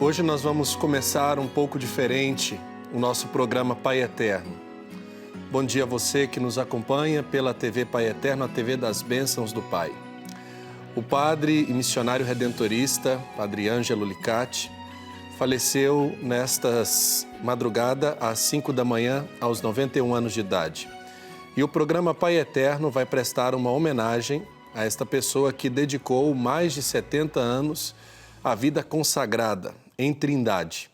Hoje nós vamos começar um pouco diferente o nosso programa Pai Eterno. Bom dia a você que nos acompanha pela TV Pai Eterno, a TV das Bênçãos do Pai. O padre e missionário redentorista, Padre Ângelo Licati, faleceu nesta madrugada às 5 da manhã, aos 91 anos de idade. E o programa Pai Eterno vai prestar uma homenagem a esta pessoa que dedicou mais de 70 anos à vida consagrada em Trindade.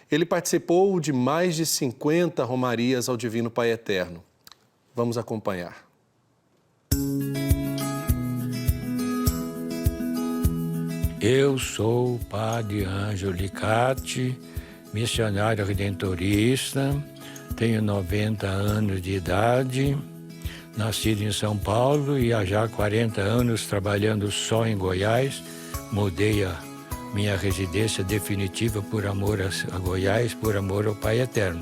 Ele participou de mais de 50 romarias ao Divino Pai Eterno. Vamos acompanhar. Eu sou o Padre Ângelo Licati, missionário redentorista, tenho 90 anos de idade, nascido em São Paulo e há já 40 anos trabalhando só em Goiás. Mudei a minha residência definitiva por amor a Goiás, por amor ao Pai Eterno.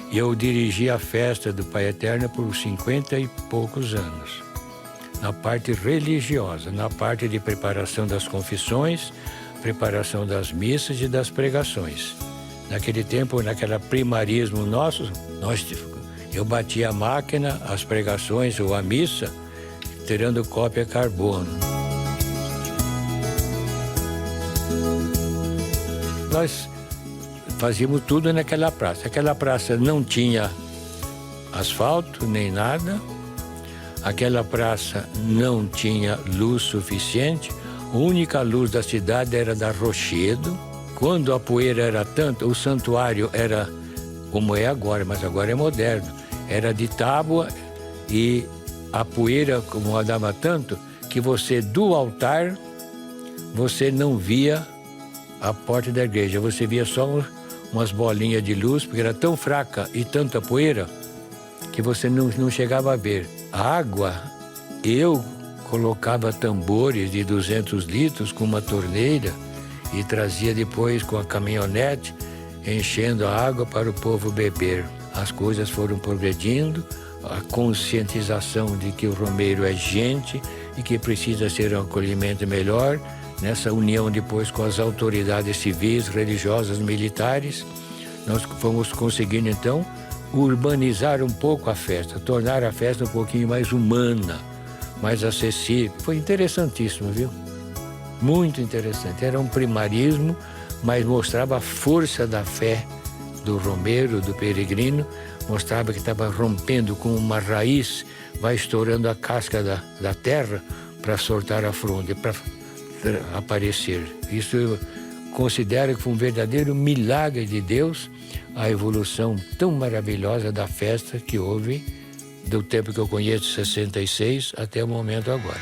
E eu dirigi a festa do Pai Eterno por 50 e poucos anos. Na parte religiosa, na parte de preparação das confissões, preparação das missas e das pregações. Naquele tempo, naquele primarismo nosso, eu batia a máquina, as pregações ou a missa, tirando cópia carbono. Nós fazíamos tudo naquela praça. Aquela praça não tinha asfalto nem nada. Aquela praça não tinha luz suficiente. A única luz da cidade era da Rochedo. Quando a poeira era tanto, o santuário era como é agora, mas agora é moderno. Era de tábua e a poeira incomodava tanto que você, do altar, você não via a porta da igreja. Você via só umas bolinhas de luz, porque era tão fraca e tanta poeira que você não chegava a ver. A água, eu colocava tambores de 200 litros com uma torneira e trazia depois com a caminhonete, enchendo a água para o povo beber. As coisas foram progredindo, a conscientização de que o romeiro é gente e que precisa ser um acolhimento melhor. Nessa união depois com as autoridades civis, religiosas, militares, nós fomos conseguindo então urbanizar um pouco a festa, tornar a festa um pouquinho mais humana, mais acessível. Foi interessantíssimo, viu? Muito interessante. Era um primarismo, mas mostrava a força da fé do romeiro, do peregrino, mostrava que estava rompendo com uma raiz, vai estourando a casca da terra para soltar a fronde, para aparecer. Isso eu considero que foi um verdadeiro milagre de Deus, a evolução tão maravilhosa da festa que houve do tempo que eu conheço, 66, até o momento agora.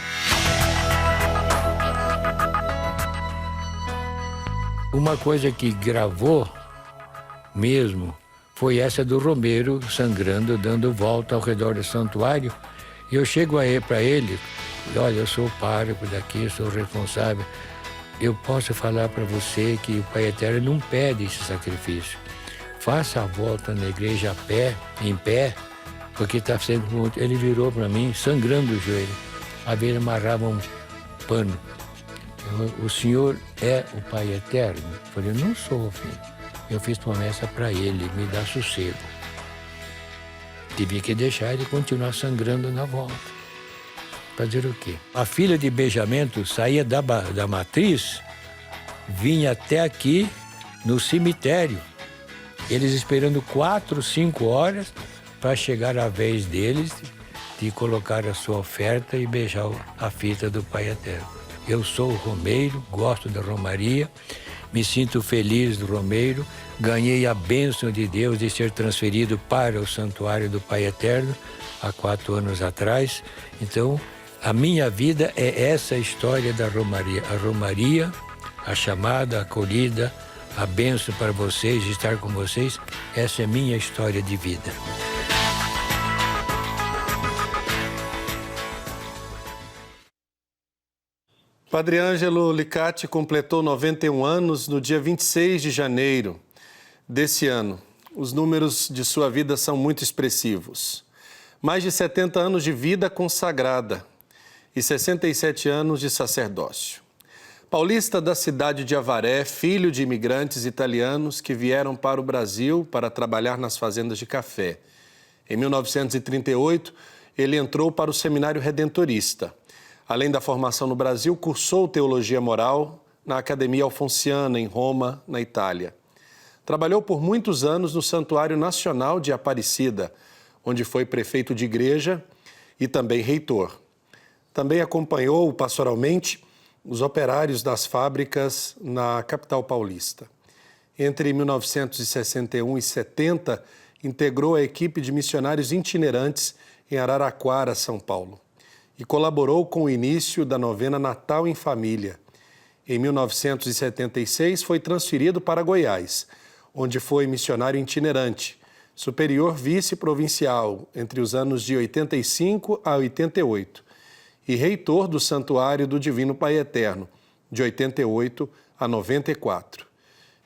Uma coisa que gravou mesmo foi essa do romeiro sangrando, dando volta ao redor do santuário. E eu chego aí para ele: olha, eu sou o pároco daqui, eu sou o responsável. Eu posso falar para você que o Pai Eterno não pede esse sacrifício. Faça a volta na igreja a pé, em pé, porque está sendo muito. Ele virou para mim, sangrando o joelho. A ele amarrava um pano. O senhor é o Pai Eterno? Eu falei: não sou, filho. Eu fiz promessa para ele, me dá sossego. Tive que deixar ele continuar sangrando na volta. Fazer o quê? A fila de beijamento saía da matriz, vinha até aqui no cemitério. Eles esperando 4, 5 horas para chegar a vez deles de colocar a sua oferta e beijar a fita do Pai Eterno. Eu sou o romeiro, gosto da romaria, me sinto feliz do romeiro, ganhei a bênção de Deus de ser transferido para o santuário do Pai Eterno há 4 anos atrás. Então, A minha vida é essa história da Romaria. A Romaria, a chamada, a acolhida, a bênção para vocês, estar com vocês, essa é a minha história de vida. Padre Ângelo Licati completou 91 anos no dia 26 de janeiro desse ano. Os números de sua vida são muito expressivos. Mais de 70 anos de vida consagrada e 67 anos de sacerdócio. Paulista da cidade de Avaré, filho de imigrantes italianos que vieram para o Brasil para trabalhar nas fazendas de café. Em 1938, ele entrou para o Seminário Redentorista. Além da formação no Brasil, cursou teologia moral na Academia Alfonsiana, em Roma, na Itália. Trabalhou por muitos anos no Santuário Nacional de Aparecida, onde foi prefeito de igreja e também reitor. Também acompanhou pastoralmente os operários das fábricas na capital paulista. Entre 1961 e 70, integrou a equipe de missionários itinerantes em Araraquara, São Paulo, e colaborou com o início da novena Natal em Família. Em 1976, foi transferido para Goiás, onde foi missionário itinerante, superior vice-provincial entre os anos de 85 a 88 e reitor do Santuário do Divino Pai Eterno, de 88 a 94.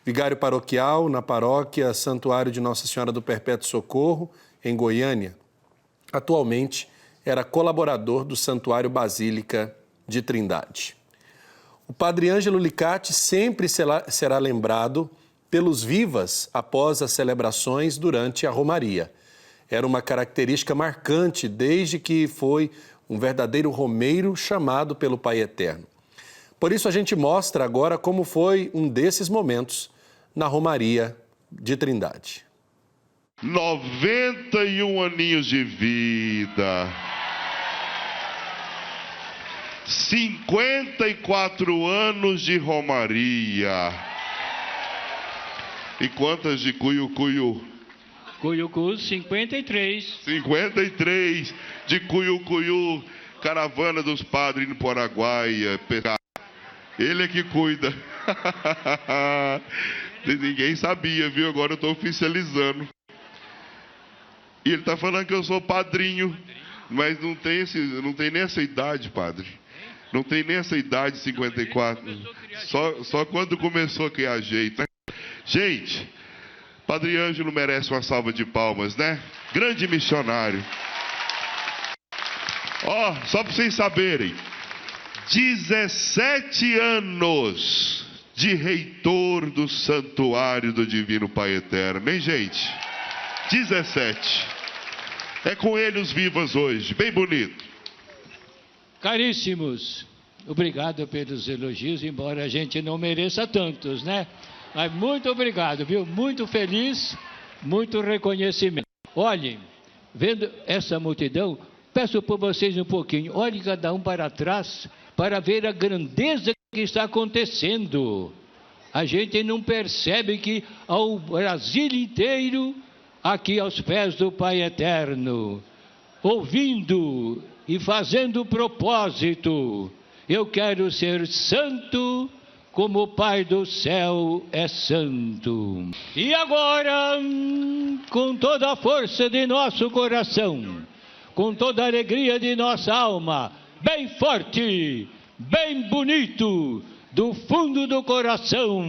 Vigário paroquial na paróquia Santuário de Nossa Senhora do Perpétuo Socorro, em Goiânia. Atualmente, era colaborador do Santuário Basílica de Trindade. O Padre Ângelo Licati sempre será lembrado pelos vivas após as celebrações durante a Romaria. Era uma característica marcante desde que foi um verdadeiro romeiro chamado pelo Pai Eterno. Por isso a gente mostra agora como foi um desses momentos na Romaria de Trindade. 91 aninhos de vida. 54 anos de Romaria. E quantas de Cuiucuiu? Cuiucu, 53. 53 de Cuiucuiu. Caravana dos padres no Paraguaia. Ele é que cuida. Ninguém sabia, viu? Agora eu estou oficializando. E ele está falando que eu sou padrinho. Mas não tem nem essa idade, padre. Não tem nem essa idade, 54. Só quando começou a criar jeito, né? Gente, Padre Ângelo merece uma salva de palmas, né? Grande missionário. Ó, só para vocês saberem, 17 anos de reitor do Santuário do Divino Pai Eterno, hein, gente? 17. É com ele os vivas hoje, bem bonito. Caríssimos, obrigado pelos elogios, embora a gente não mereça tantos, né? Mas muito obrigado, viu? Muito feliz, muito reconhecimento. Olhem, vendo essa multidão, peço por vocês um pouquinho, olhem cada um para trás, para ver a grandeza que está acontecendo. A gente não percebe que ao Brasil inteiro, aqui aos pés do Pai Eterno, ouvindo e fazendo propósito, eu quero ser santo como o Pai do céu é santo. E agora, com toda a força de nosso coração, com toda a alegria de nossa alma, bem forte, bem bonito, do fundo do coração,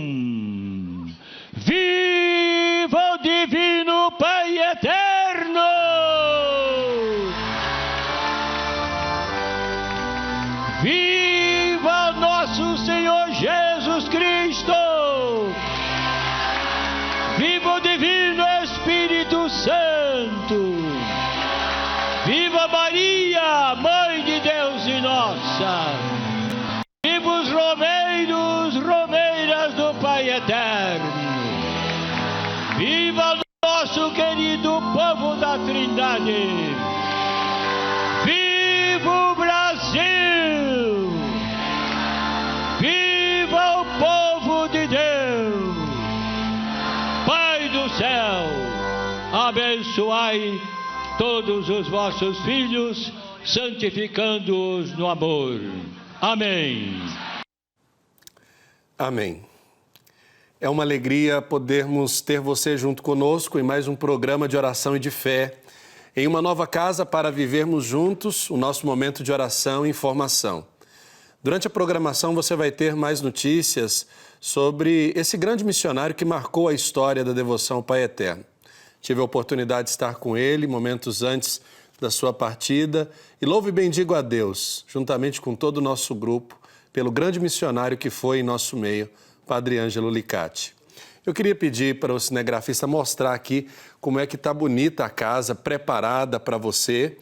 viva o Divino Pai Eterno! Viva nosso Senhor Jesus Cristo! Viva o Divino Espírito Santo! Viva Maria, Mãe de Deus e nossa! Viva os romeiros, romeiras do Pai Eterno! Viva nosso querido povo da Trindade! Viva o Brasil! Viva o povo de Deus! Pai do céu, abençoai todos os vossos filhos santificando-os no amor. Amém. Amém. É uma alegria podermos ter você junto conosco em mais um programa de oração e de fé, em uma nova casa para vivermos juntos o nosso momento de oração e informação. Durante a programação você vai ter mais notícias sobre esse grande missionário que marcou a história da devoção ao Pai Eterno. Tive a oportunidade de estar com ele momentos antes da sua partida e louvo e bendigo a Deus, juntamente com todo o nosso grupo, pelo grande missionário que foi em nosso meio, Padre Ângelo Licati. Eu queria pedir para o cinegrafista mostrar aqui como é que está bonita a casa, preparada para você.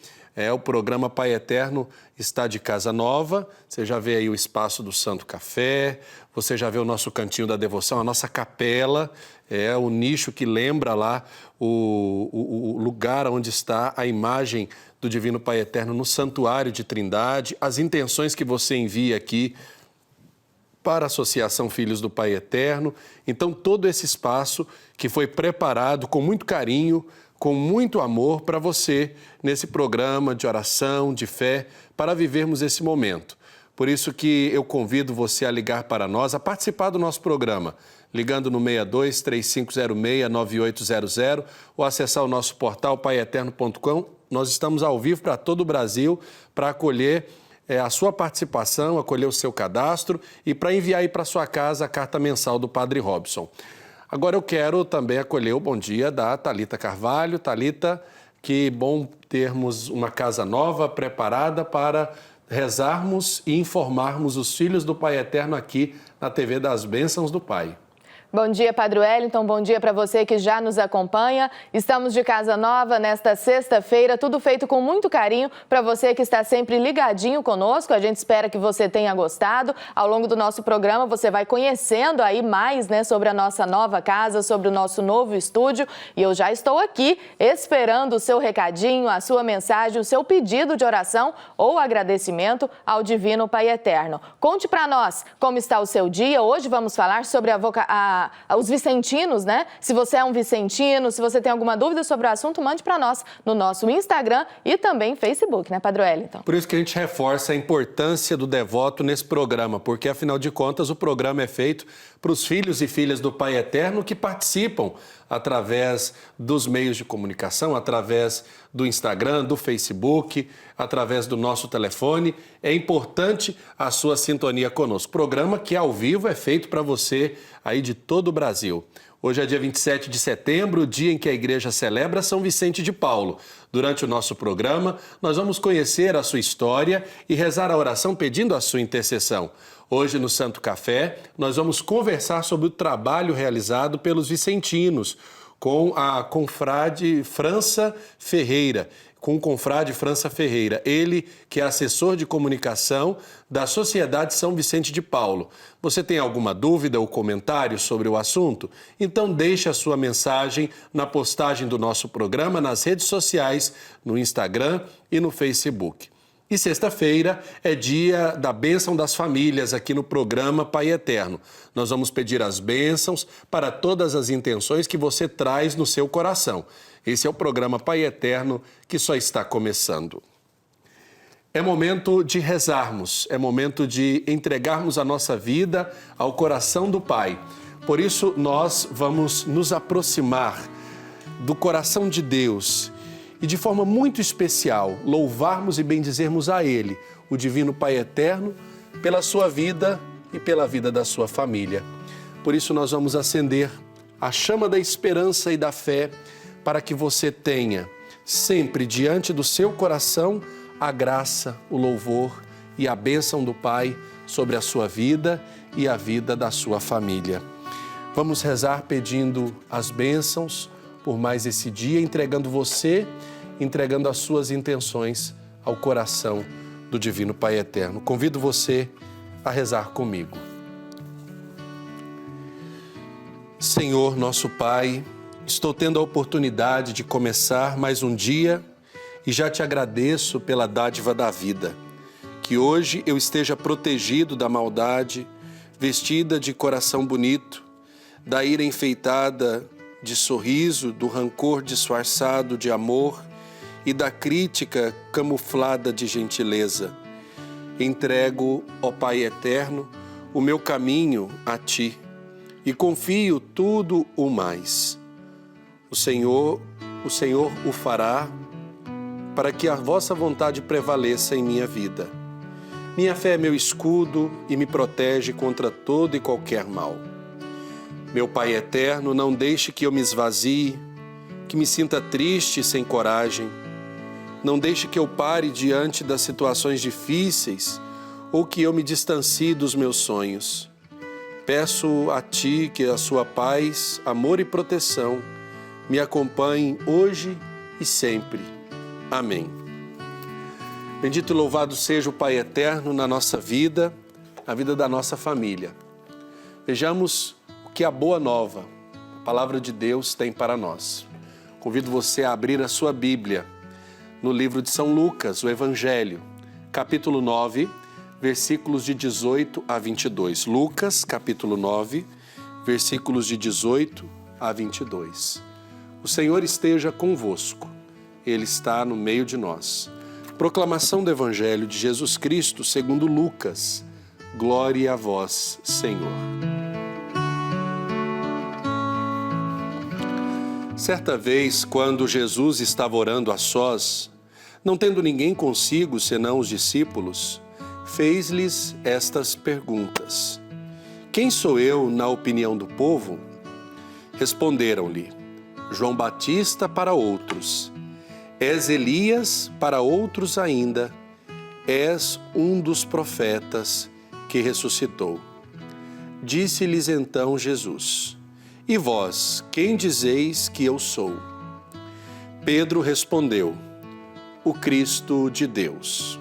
O programa Pai Eterno está de casa nova, você já vê aí o espaço do Santo Café, você já vê o nosso cantinho da devoção, a nossa capela, o nicho que lembra lá o lugar onde está a imagem do Divino Pai Eterno no Santuário de Trindade, as intenções que você envia aqui para a Associação Filhos do Pai Eterno. Então, todo esse espaço que foi preparado com muito carinho, com muito amor para você nesse programa de oração, de fé, para vivermos esse momento. Por isso que eu convido você a ligar para nós, a participar do nosso programa, ligando no 62-3506-9800 ou acessar o nosso portal paieterno.com. Nós estamos ao vivo para todo o Brasil para acolher a sua participação, acolher o seu cadastro e para enviar aí para sua casa a carta mensal do Padre Robson. Agora eu quero também acolher o bom dia da Thalita Carvalho. Thalita, que bom termos uma casa nova, preparada para rezarmos e informarmos os filhos do Pai Eterno aqui na TV das Bênçãos do Pai. Bom dia, Padre Wellington, bom dia para você que já nos acompanha. Estamos de casa nova nesta sexta-feira, tudo feito com muito carinho para você que está sempre ligadinho conosco. A gente espera que você tenha gostado. Ao longo do nosso programa você vai conhecendo aí mais, sobre a nossa nova casa, sobre o nosso novo estúdio. E eu já estou aqui esperando o seu recadinho, a sua mensagem, o seu pedido de oração ou agradecimento ao Divino Pai Eterno. Conte para nós como está o seu dia. Hoje vamos falar sobre os vicentinos, Se você é um vicentino, se você tem alguma dúvida sobre o assunto, mande para nós no nosso Instagram e também Facebook, Padre Wellington? Por isso que a gente reforça a importância do devoto nesse programa, porque afinal de contas o programa é feito para os filhos e filhas do Pai Eterno que participam através dos meios de comunicação, através do Instagram, do Facebook, através do nosso telefone. É importante a sua sintonia conosco. Programa que ao vivo é feito para você aí de todo o Brasil. Hoje é dia 27 de setembro, o dia em que a igreja celebra São Vicente de Paulo. Durante o nosso programa, nós vamos conhecer a sua história e rezar a oração pedindo a sua intercessão. Hoje, no Santo Café, nós vamos conversar sobre o trabalho realizado pelos vicentinos com a confrade França Ferreira, ele que é assessor de comunicação da Sociedade São Vicente de Paulo. Você tem alguma dúvida ou comentário sobre o assunto? Então deixe a sua mensagem na postagem do nosso programa nas redes sociais, no Instagram e no Facebook. E sexta-feira é dia da bênção das famílias aqui no programa Pai Eterno. Nós vamos pedir as bênçãos para todas as intenções que você traz no seu coração. Esse é o programa Pai Eterno que só está começando. É momento de rezarmos, é momento de entregarmos a nossa vida ao coração do Pai. Por isso nós vamos nos aproximar do coração de Deus e de forma muito especial louvarmos e bendizermos a Ele, o Divino Pai Eterno, pela sua vida e pela vida da sua família. Por isso nós vamos acender a chama da esperança e da fé para que você tenha sempre diante do seu coração a graça, o louvor e a bênção do Pai sobre a sua vida e a vida da sua família. Vamos rezar pedindo as bênçãos por mais esse dia, entregando as suas intenções ao coração do Divino Pai Eterno. Convido você a rezar comigo. Senhor, nosso Pai, estou tendo a oportunidade de começar mais um dia e já te agradeço pela dádiva da vida. Que hoje eu esteja protegido da maldade, vestida de coração bonito, da ira enfeitada de sorriso, do rancor disfarçado de amor e da crítica camuflada de gentileza. Entrego, ó Pai eterno, o meu caminho a Ti e confio tudo o mais. O Senhor o fará para que a vossa vontade prevaleça em minha vida. Minha fé é meu escudo e me protege contra todo e qualquer mal. Meu Pai eterno, não deixe que eu me esvazie, que me sinta triste e sem coragem. Não deixe que eu pare diante das situações difíceis ou que eu me distancie dos meus sonhos. Peço a Ti que a sua paz, amor e proteção me acompanhem hoje e sempre. Amém. Bendito e louvado seja o Pai eterno na nossa vida, na vida da nossa família. Vejamos o que a boa nova, a palavra de Deus, tem para nós. Convido você a abrir a sua Bíblia no livro de São Lucas, o Evangelho, capítulo 9, versículos de 18 a 22. Lucas, capítulo 9, versículos de 18 a 22. O Senhor esteja convosco. Ele está no meio de nós. Proclamação do Evangelho de Jesus Cristo segundo Lucas. Glória a vós, Senhor. Certa vez, quando Jesus estava orando a sós, não tendo ninguém consigo senão os discípulos, fez-lhes estas perguntas: Quem sou eu na opinião do povo? Responderam-lhe: João Batista para outros. És Elias para outros ainda. És um dos profetas que ressuscitou. Disse-lhes então Jesus: E vós, quem dizeis que eu sou? Pedro respondeu: O Cristo de Deus.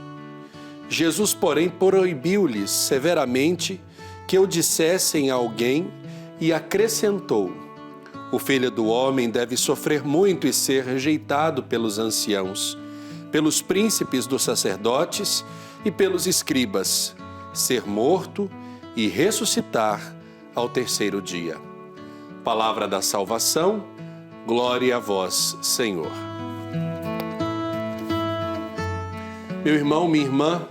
Jesus, porém, proibiu-lhes severamente que o dissessem a alguém e acrescentou: O Filho do Homem deve sofrer muito e ser rejeitado pelos anciãos, pelos príncipes dos sacerdotes e pelos escribas, ser morto e ressuscitar ao terceiro dia. Palavra da salvação, glória a vós, Senhor. Meu irmão, minha irmã,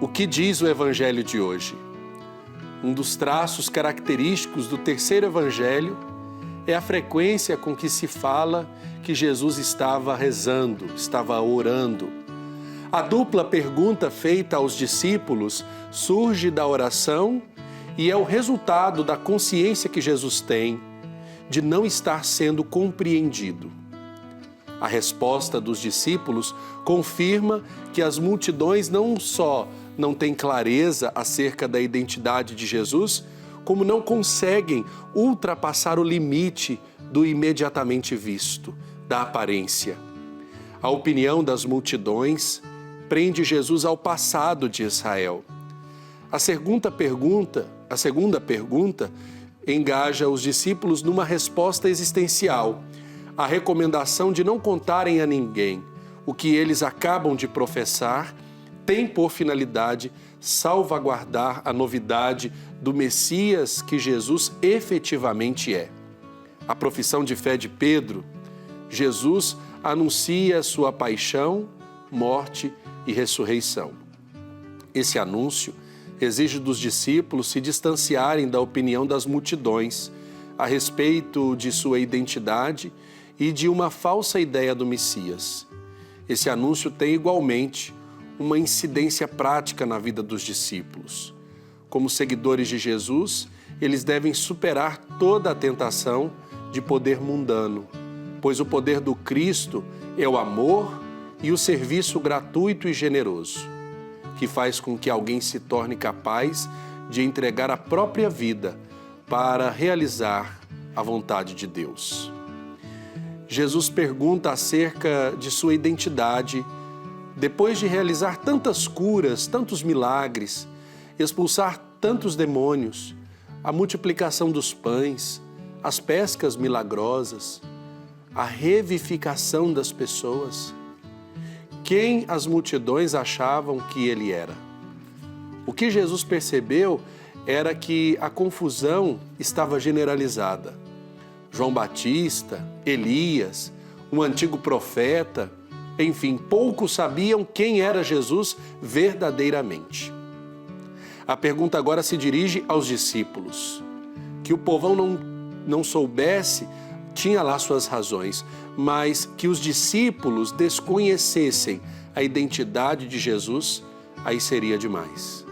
o que diz o Evangelho de hoje? Um dos traços característicos do terceiro Evangelho é a frequência com que se fala que Jesus estava rezando, estava orando. A dupla pergunta feita aos discípulos surge da oração e é o resultado da consciência que Jesus tem de não estar sendo compreendido. A resposta dos discípulos confirma que as multidões não só não têm clareza acerca da identidade de Jesus, como não conseguem ultrapassar o limite do imediatamente visto, da aparência. A opinião das multidões prende Jesus ao passado de Israel. A segunda pergunta engaja os discípulos numa resposta existencial, a recomendação de não contarem a ninguém o que eles acabam de professar tem por finalidade salvaguardar a novidade do Messias que Jesus efetivamente é. A profissão de fé de Pedro, Jesus anuncia sua paixão, morte e ressurreição. Esse anúncio exige dos discípulos se distanciarem da opinião das multidões a respeito de sua identidade e de uma falsa ideia do Messias. Esse anúncio tem igualmente uma incidência prática na vida dos discípulos. Como seguidores de Jesus, eles devem superar toda a tentação de poder mundano, pois o poder do Cristo é o amor e o serviço gratuito e generoso, que faz com que alguém se torne capaz de entregar a própria vida para realizar a vontade de Deus. Jesus pergunta acerca de sua identidade, depois de realizar tantas curas, tantos milagres, expulsar tantos demônios, a multiplicação dos pães, as pescas milagrosas, a revivificação das pessoas. Quem as multidões achavam que ele era? O que Jesus percebeu era que a confusão estava generalizada. João Batista, Elias, um antigo profeta, Enfim, poucos sabiam quem era Jesus verdadeiramente. A pergunta agora se dirige aos discípulos. Que o povão não soubesse, tinha lá suas razões, mas que os discípulos desconhecessem a identidade de Jesus, aí seria demais.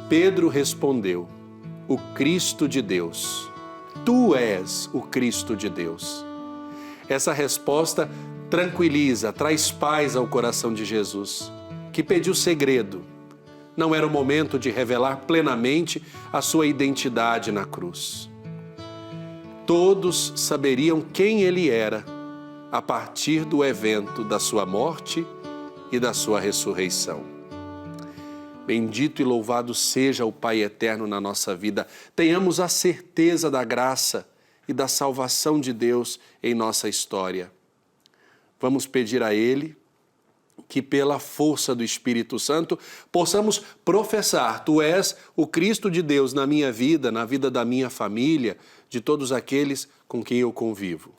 Pedro respondeu: o Cristo de Deus. Tu és o Cristo de Deus. Essa resposta tranquiliza, traz paz ao coração de Jesus, que pediu segredo. Não era o momento de revelar plenamente a sua identidade na cruz. Todos saberiam quem ele era a partir do evento da sua morte e da sua ressurreição. Bendito e louvado seja o Pai eterno na nossa vida. Tenhamos a certeza da graça e da salvação de Deus em nossa história. Vamos pedir a Ele que pela força do Espírito Santo possamos professar: Tu és o Cristo de Deus na minha vida, na vida da minha família, de todos aqueles com quem eu convivo.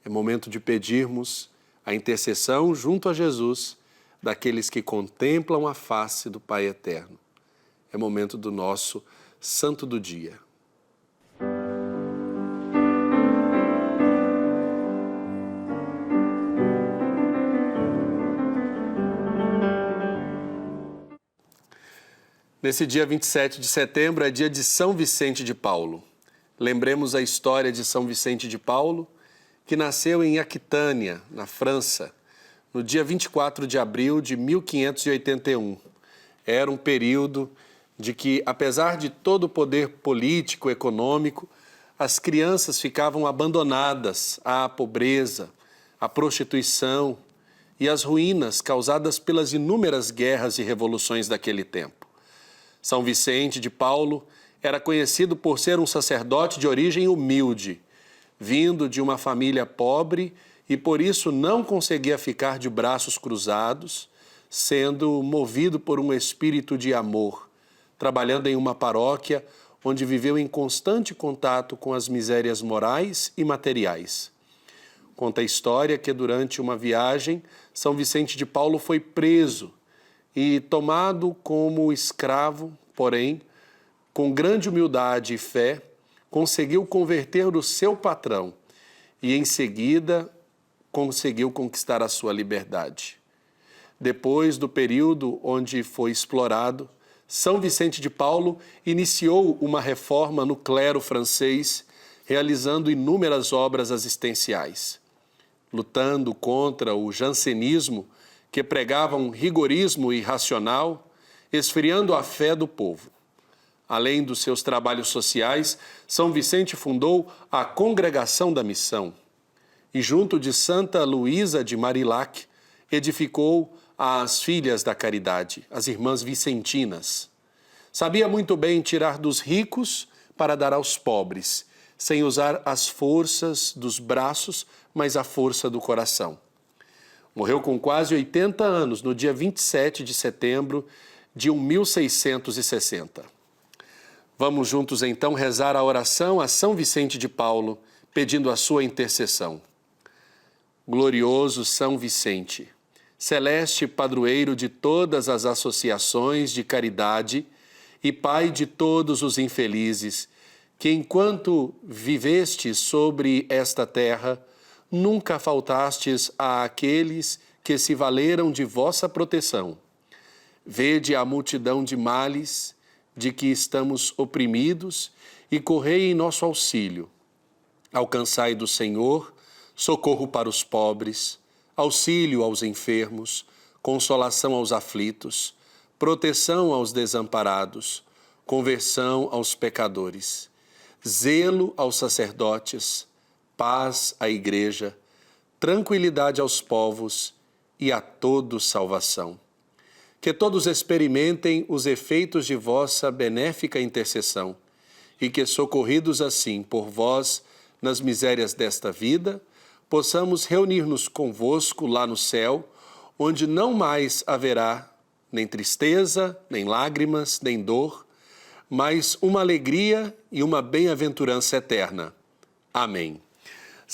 É momento de pedirmos a intercessão junto a Jesus daqueles que contemplam a face do Pai eterno. É momento do nosso Santo do Dia. Nesse dia 27 de setembro é dia de São Vicente de Paulo. Lembremos a história de São Vicente de Paulo, que nasceu em Aquitânia, na França, no dia 24 de abril de 1581. Era um período de que, apesar de todo o poder político e econômico, as crianças ficavam abandonadas à pobreza, à prostituição e às ruínas causadas pelas inúmeras guerras e revoluções daquele tempo. São Vicente de Paulo era conhecido por ser um sacerdote de origem humilde, vindo de uma família pobre e por isso não conseguia ficar de braços cruzados, sendo movido por um espírito de amor, trabalhando em uma paróquia onde viveu em constante contato com as misérias morais e materiais. Conta a história que durante uma viagem, São Vicente de Paulo foi preso e tomado como escravo, porém, com grande humildade e fé, conseguiu converter o seu patrão e, em seguida, conseguiu conquistar a sua liberdade. Depois do período onde foi explorado, São Vicente de Paulo iniciou uma reforma no clero francês, realizando inúmeras obras assistenciais, lutando contra o jansenismo, que pregava um rigorismo irracional, esfriando a fé do povo. Além dos seus trabalhos sociais, São Vicente fundou a Congregação da Missão e, junto de Santa Luísa de Marillac, edificou as Filhas da Caridade, as Irmãs Vicentinas. Sabia muito bem tirar dos ricos para dar aos pobres, sem usar as forças dos braços, mas a força do coração. Morreu com quase 80 anos, no dia 27 de setembro de 1660. Vamos juntos, então, rezar a oração a São Vicente de Paulo, pedindo a sua intercessão. Glorioso São Vicente, celeste padroeiro de todas as associações de caridade e pai de todos os infelizes, que enquanto viveste sobre esta terra, nunca faltastes àqueles que se valeram de vossa proteção. Vede a multidão de males de que estamos oprimidos e correi em nosso auxílio. Alcançai do Senhor socorro para os pobres, auxílio aos enfermos, consolação aos aflitos, proteção aos desamparados, conversão aos pecadores, zelo aos sacerdotes, paz à Igreja, tranquilidade aos povos e a todos salvação. Que todos experimentem os efeitos de vossa benéfica intercessão e que, socorridos assim por vós nas misérias desta vida, possamos reunir-nos convosco lá no céu, onde não mais haverá nem tristeza, nem lágrimas, nem dor, mas uma alegria e uma bem-aventurança eterna. Amém.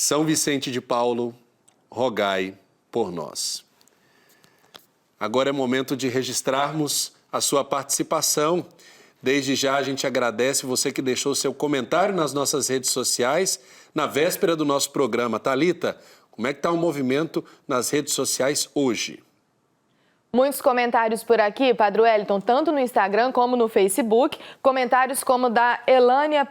São Vicente de Paulo, rogai por nós. Agora é momento de registrarmos a sua participação. Desde já a gente agradece você que deixou seu comentário nas nossas redes sociais na véspera do nosso programa. Thalita, como é que está o movimento nas redes sociais hoje? Muitos comentários por aqui, Padre Wellington, tanto no Instagram como no Facebook. Comentários como da Elânia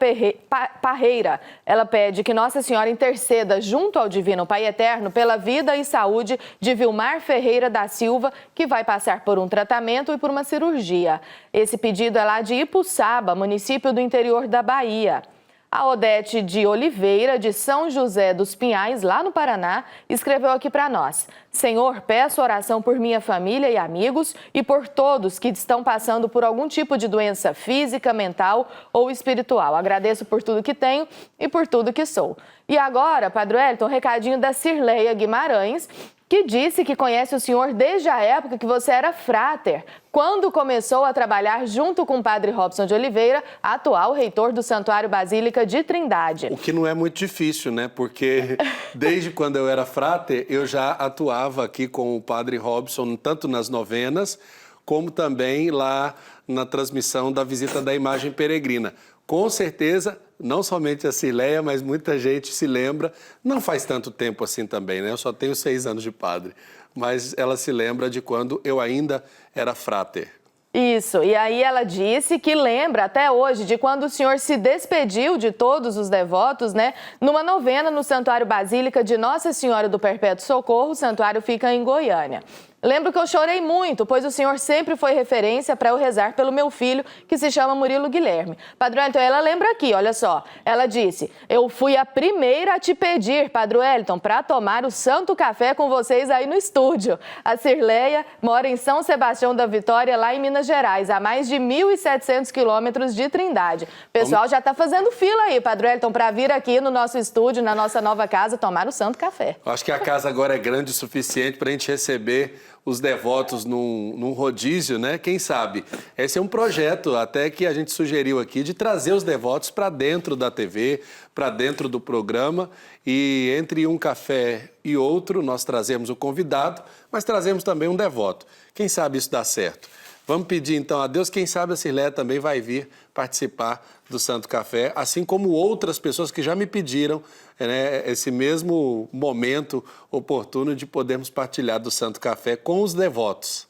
Parreira. Ela pede que Nossa Senhora interceda junto ao Divino Pai Eterno pela vida e saúde de Vilmar Ferreira da Silva, que vai passar por um tratamento e por uma cirurgia. Esse pedido é lá de Ipuçaba, município do interior da Bahia. A Odete de Oliveira, de São José dos Pinhais, lá no Paraná, escreveu aqui para nós: Senhor, peço oração por minha família e amigos e por todos que estão passando por algum tipo de doença física, mental ou espiritual. Agradeço por tudo que tenho e por tudo que sou. E agora, Padre Wellington, um recadinho da Cirleia Guimarães, que disse que conhece o senhor desde a época que você era fráter, quando começou a trabalhar junto com o padre Robson de Oliveira, atual reitor do Santuário Basílica de Trindade. O que não é muito difícil, né? Porque desde quando eu era fráter, eu já atuava aqui com o padre Robson, tanto nas novenas, como também lá na transmissão da visita da imagem peregrina. Com certeza, não somente a Cirleia, mas muita gente se lembra, não faz tanto tempo assim também, né? Eu só tenho 6 anos de padre, mas ela se lembra de quando eu ainda era fráter. Isso, e aí ela disse que lembra até hoje de quando o senhor se despediu de todos os devotos, né? Numa novena no Santuário Basílica de Nossa Senhora do Perpétuo Socorro, o santuário fica em Goiânia. Lembro que eu chorei muito, pois o senhor sempre foi referência para eu rezar pelo meu filho, que se chama Murilo Guilherme. Padre Wellington, ela lembra aqui, olha só. Ela disse: eu fui a primeira a te pedir, Padre Wellington, para tomar o santo café com vocês aí no estúdio. A Cirleia mora em São Sebastião da Vitória, lá em Minas Gerais, a mais de 1.700 quilômetros de Trindade. O pessoal já está fazendo fila aí, Padre Wellington, para vir aqui no nosso estúdio, na nossa nova casa, tomar o santo café. Acho que a casa agora é grande o suficiente para a gente receber os devotos num rodízio, né? Quem sabe? Esse é um projeto até que a gente sugeriu aqui de trazer os devotos para dentro da TV, para dentro do programa, e entre um café e outro nós trazemos o convidado, mas trazemos também um devoto. Quem sabe isso dá certo? Vamos pedir então a Deus, quem sabe a Cirleia também vai vir participar do Santo Café, assim como outras pessoas que já me pediram, né, esse mesmo momento oportuno de podermos partilhar do Santo Café com os devotos.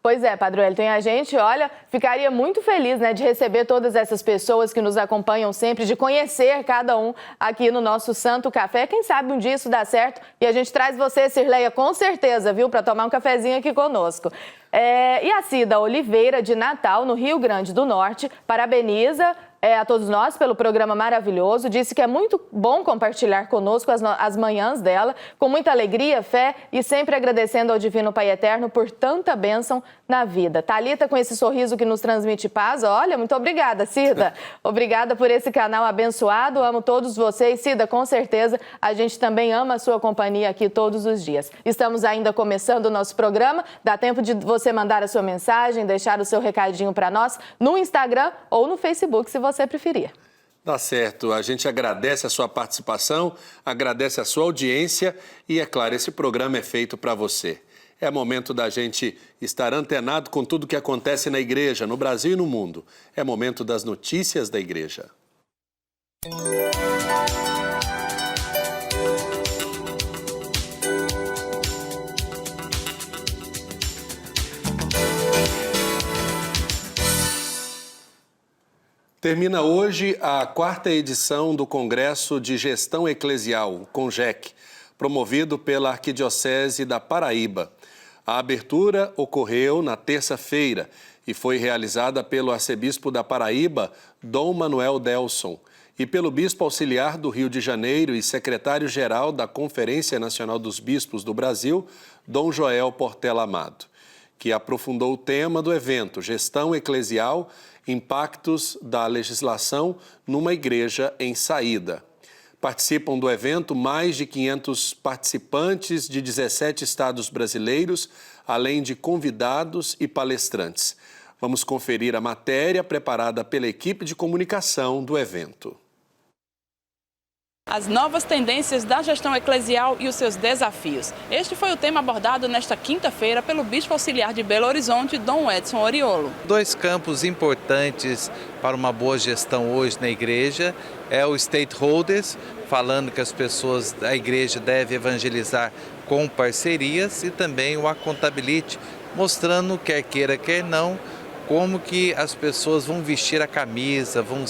Pois é, Padre Wellington, a gente, olha, ficaria muito feliz, né, de receber todas essas pessoas que nos acompanham sempre, de conhecer cada um aqui no nosso Santo Café. Quem sabe um dia isso dá certo e a gente traz você, Cirleia, com certeza, viu, para tomar um cafezinho aqui conosco. E a Cida Oliveira, de Natal, no Rio Grande do Norte, parabeniza a todos nós pelo programa maravilhoso, disse que é muito bom compartilhar conosco as manhãs dela, com muita alegria, fé e sempre agradecendo ao Divino Pai Eterno por tanta bênção na vida. Thalita, com esse sorriso que nos transmite paz, olha, muito obrigada, Cida. Obrigada por esse canal abençoado, amo todos vocês. Cida, com certeza, a gente também ama a sua companhia aqui todos os dias. Estamos ainda começando o nosso programa, dá tempo de você mandar a sua mensagem, deixar o seu recadinho para nós no Instagram ou no Facebook, se você preferir. Tá certo, a gente agradece a sua participação, agradece a sua audiência e, é claro, esse programa é feito para você. É momento da gente estar antenado com tudo que acontece na igreja, no Brasil e no mundo. É momento das notícias da igreja. Termina hoje a 4ª edição do Congresso de Gestão Eclesial, o CONGEC, promovido pela Arquidiocese da Paraíba. A abertura ocorreu na terça-feira e foi realizada pelo arcebispo da Paraíba, Dom Manuel Delson, e pelo bispo auxiliar do Rio de Janeiro e secretário-geral da Conferência Nacional dos Bispos do Brasil, Dom Joel Portela Amado, que aprofundou o tema do evento, Gestão Eclesial, Impactos da Legislação numa Igreja em Saída. Participam do evento mais de 500 participantes de 17 estados brasileiros, além de convidados e palestrantes. Vamos conferir a matéria preparada pela equipe de comunicação do evento. As novas tendências da gestão eclesial e os seus desafios. Este foi o tema abordado nesta quinta-feira pelo Bispo Auxiliar de Belo Horizonte, Dom Edson Oriolo. 2 campos importantes para uma boa gestão hoje na igreja é o stakeholders, falando que as pessoas da igreja devem evangelizar com parcerias, e também o accountability, mostrando, quer queira, quer não, como que as pessoas vão vestir a camisa, vão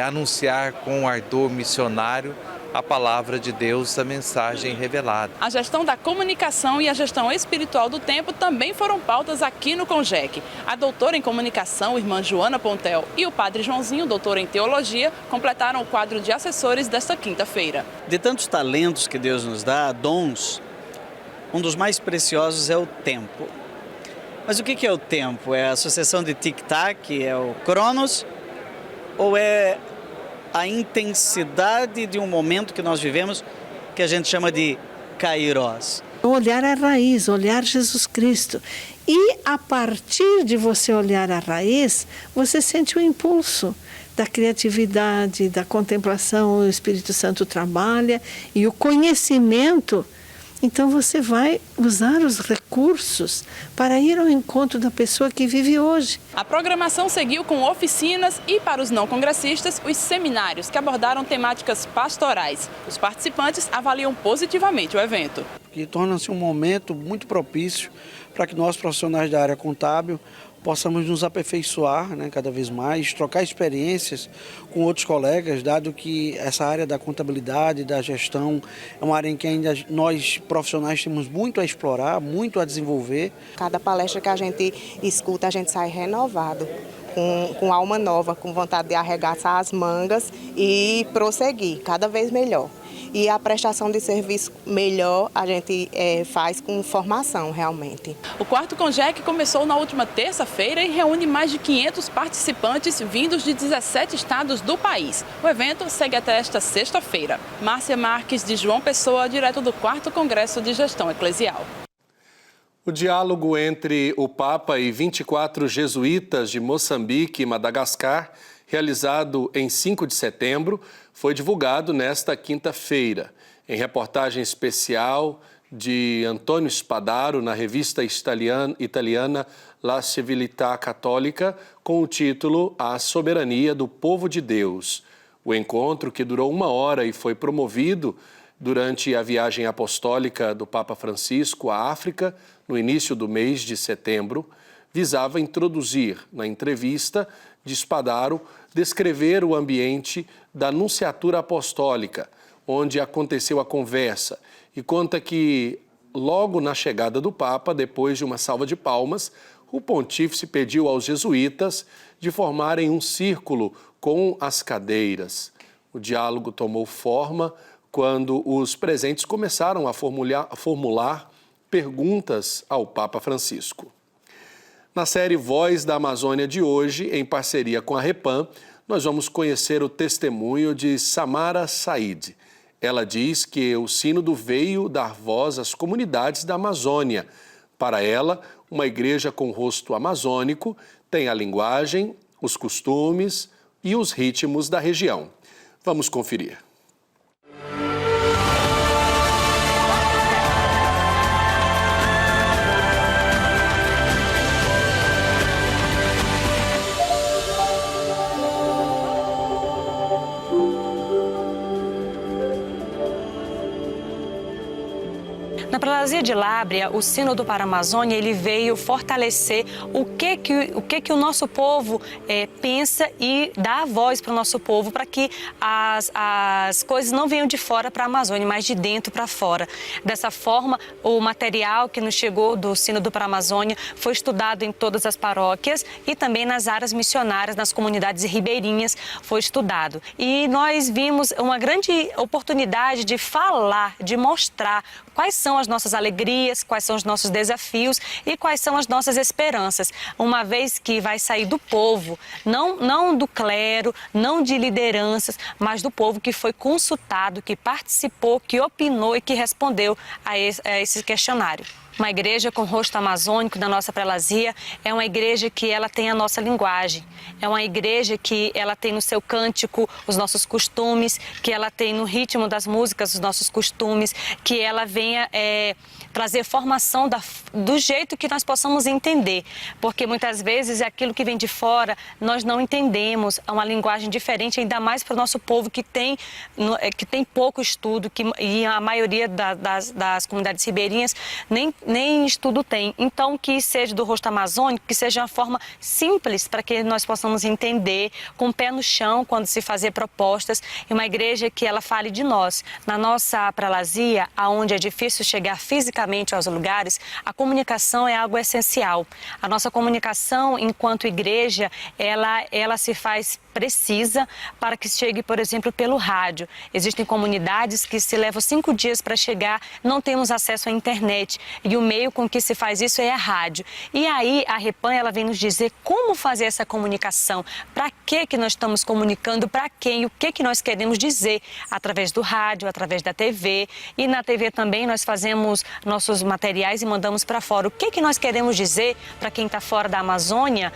anunciar com ardor missionário a palavra de Deus, a mensagem revelada. A gestão da comunicação e a gestão espiritual do tempo também foram pautas aqui no CONGEC. A doutora em comunicação, irmã Joana Pontel, e o padre Joãozinho, doutor em teologia, completaram o quadro de assessores desta quinta-feira. De tantos talentos que Deus nos dá, dons, um dos mais preciosos é o tempo. Mas o que é o tempo? É a sucessão de tic-tac, é o cronos, ou é a intensidade de um momento que nós vivemos, que a gente chama de kairos? Olhar a raiz, olhar Jesus Cristo. E a partir de você olhar a raiz, você sente o impulso da criatividade, da contemplação, o Espírito Santo trabalha, e o conhecimento. Então você vai usar os recursos para ir ao encontro da pessoa que vive hoje. A programação seguiu com oficinas e, para os não congressistas, os seminários que abordaram temáticas pastorais. Os participantes avaliam positivamente o evento. Que torna-se um momento muito propício para que nós, profissionais da área contábil, possamos nos aperfeiçoar, cada vez mais, trocar experiências com outros colegas, dado que essa área da contabilidade, da gestão, é uma área em que ainda nós profissionais temos muito a explorar, muito a desenvolver. Cada palestra que a gente escuta, a gente sai renovado, com alma nova, com vontade de arregaçar as mangas e prosseguir cada vez melhor. E a prestação de serviço melhor a gente faz com formação, realmente. O quarto CONGEC começou na última terça-feira e reúne mais de 500 participantes vindos de 17 estados do país. O evento segue até esta sexta-feira. Márcia Marques, de João Pessoa, direto do 4º Congresso de Gestão Eclesial. O diálogo entre o Papa e 24 jesuítas de Moçambique e Madagascar, realizado em 5 de setembro, foi divulgado nesta quinta-feira. Em reportagem especial de Antônio Spadaro na revista italiana La Civiltà Cattolica, com o título A Soberania do Povo de Deus. O encontro, que durou 1 hora e foi promovido durante a viagem apostólica do Papa Francisco à África, no início do mês de setembro, visava introduzir, na entrevista de Spadaro, descrever o ambiente da Nunciatura Apostólica, onde aconteceu a conversa, e conta que, logo na chegada do Papa, depois de uma salva de palmas, o pontífice pediu aos jesuítas de formarem um círculo com as cadeiras. O diálogo tomou forma quando os presentes começaram a formular perguntas ao Papa Francisco. Na série Voz da Amazônia de hoje, em parceria com a Repam, nós vamos conhecer o testemunho de Samara Said. Ela diz que o sínodo veio dar voz às comunidades da Amazônia. Para ela, uma igreja com rosto amazônico tem a linguagem, os costumes e os ritmos da região. Vamos conferir. Na Prelazia de Lábrea, o Sínodo para a Amazônia, ele veio fortalecer o que o nosso povo pensa e dar voz para o nosso povo, para que as coisas não venham de fora para a Amazônia, mas de dentro para fora. Dessa forma, o material que nos chegou do Sínodo para a Amazônia foi estudado em todas as paróquias e também nas áreas missionárias, nas comunidades ribeirinhas, foi estudado. E nós vimos uma grande oportunidade de falar, de mostrar quais são as nossas alegrias, quais são os nossos desafios e quais são as nossas esperanças, uma vez que vai sair do povo, não do clero, não de lideranças, mas do povo que foi consultado, que participou, que opinou e que respondeu a esse questionário. Uma igreja com rosto amazônico da nossa prelazia é uma igreja que ela tem a nossa linguagem, é uma igreja que ela tem no seu cântico os nossos costumes, que ela tem no ritmo das músicas os nossos costumes, que ela venha trazer formação do jeito que nós possamos entender, porque muitas vezes aquilo que vem de fora nós não entendemos, é uma linguagem diferente, ainda mais para o nosso povo que tem pouco estudo, e a maioria das comunidades ribeirinhas nem estudo tem. Então, que seja do rosto amazônico, que seja uma forma simples para que nós possamos entender, com o pé no chão, quando se fazer propostas, e uma igreja que ela fale de nós. Na nossa prelazia, onde é difícil chegar fisicamente aos lugares, a comunicação é algo essencial. A nossa comunicação, enquanto igreja, ela se faz precisa para que chegue, por exemplo, pelo rádio. Existem comunidades que se levam 5 dias para chegar, não temos acesso à internet, e o meio com que se faz isso é a rádio. E aí a Repam, ela vem nos dizer como fazer essa comunicação, para que nós estamos comunicando, para quem, o que nós queremos dizer, através do rádio, através da TV, e na TV também nós fazemos nossos materiais e mandamos para fora. O que nós queremos dizer para quem está fora da Amazônia?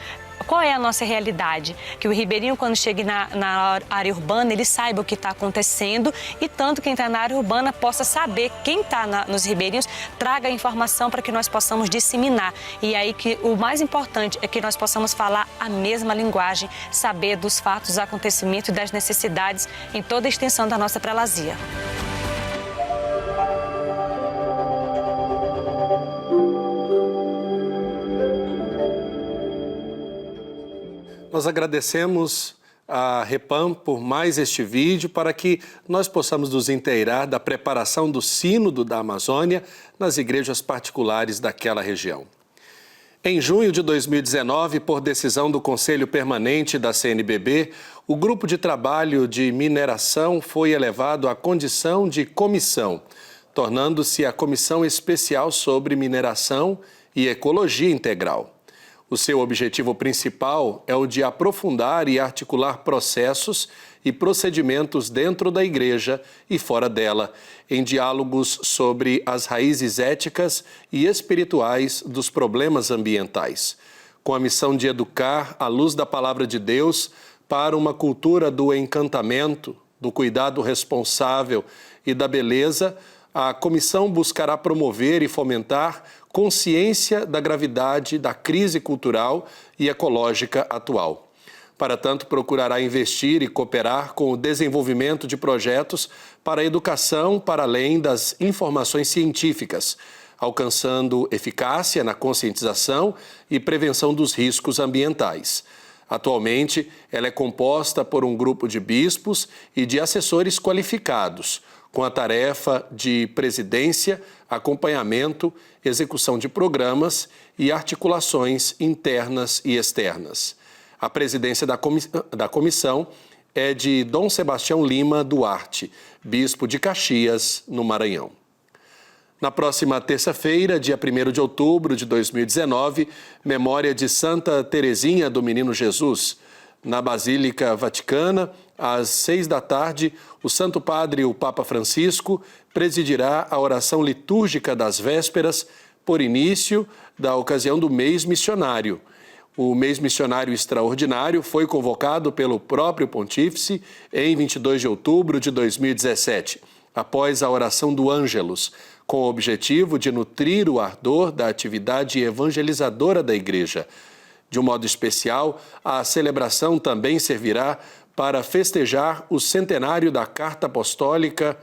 Qual é a nossa realidade? Que o ribeirinho, quando chegue na área urbana, ele saiba o que está acontecendo, e tanto quem está na área urbana possa saber, quem está nos ribeirinhos, traga a informação para que nós possamos disseminar. E aí que o mais importante é que nós possamos falar a mesma linguagem, saber dos fatos, dos acontecimentos e das necessidades em toda a extensão da nossa prelazia. Nós agradecemos a Repam por mais este vídeo para que nós possamos nos inteirar da preparação do Sínodo da Amazônia nas igrejas particulares daquela região. Em junho de 2019, por decisão do Conselho Permanente da CNBB, o Grupo de Trabalho de Mineração foi elevado à condição de comissão, tornando-se a Comissão Especial sobre Mineração e Ecologia Integral. O seu objetivo principal é o de aprofundar e articular processos e procedimentos dentro da igreja e fora dela, em diálogos sobre as raízes éticas e espirituais dos problemas ambientais, com a missão de educar à luz da palavra de Deus para uma cultura do encantamento, do cuidado responsável e da beleza. A comissão buscará promover e fomentar consciência da gravidade da crise cultural e ecológica atual. Para tanto, procurará investir e cooperar com o desenvolvimento de projetos para a educação para além das informações científicas, alcançando eficácia na conscientização e prevenção dos riscos ambientais. Atualmente, ela é composta por um grupo de bispos e de assessores qualificados, com a tarefa de presidência, acompanhamento, execução de programas e articulações internas e externas. A presidência da comissão é de Dom Sebastião Lima Duarte, bispo de Caxias, no Maranhão. Na próxima terça-feira, dia 1º de outubro de 2019, memória de Santa Teresinha do Menino Jesus. Na Basílica Vaticana, às 6 da tarde, o Santo Padre, o Papa Francisco, presidirá a oração litúrgica das vésperas por início da ocasião do mês missionário. O mês missionário extraordinário foi convocado pelo próprio Pontífice em 22 de outubro de 2017, após a oração do Ângelus, com o objetivo de nutrir o ardor da atividade evangelizadora da Igreja. De um modo especial, a celebração também servirá para festejar o centenário da Carta Apostólica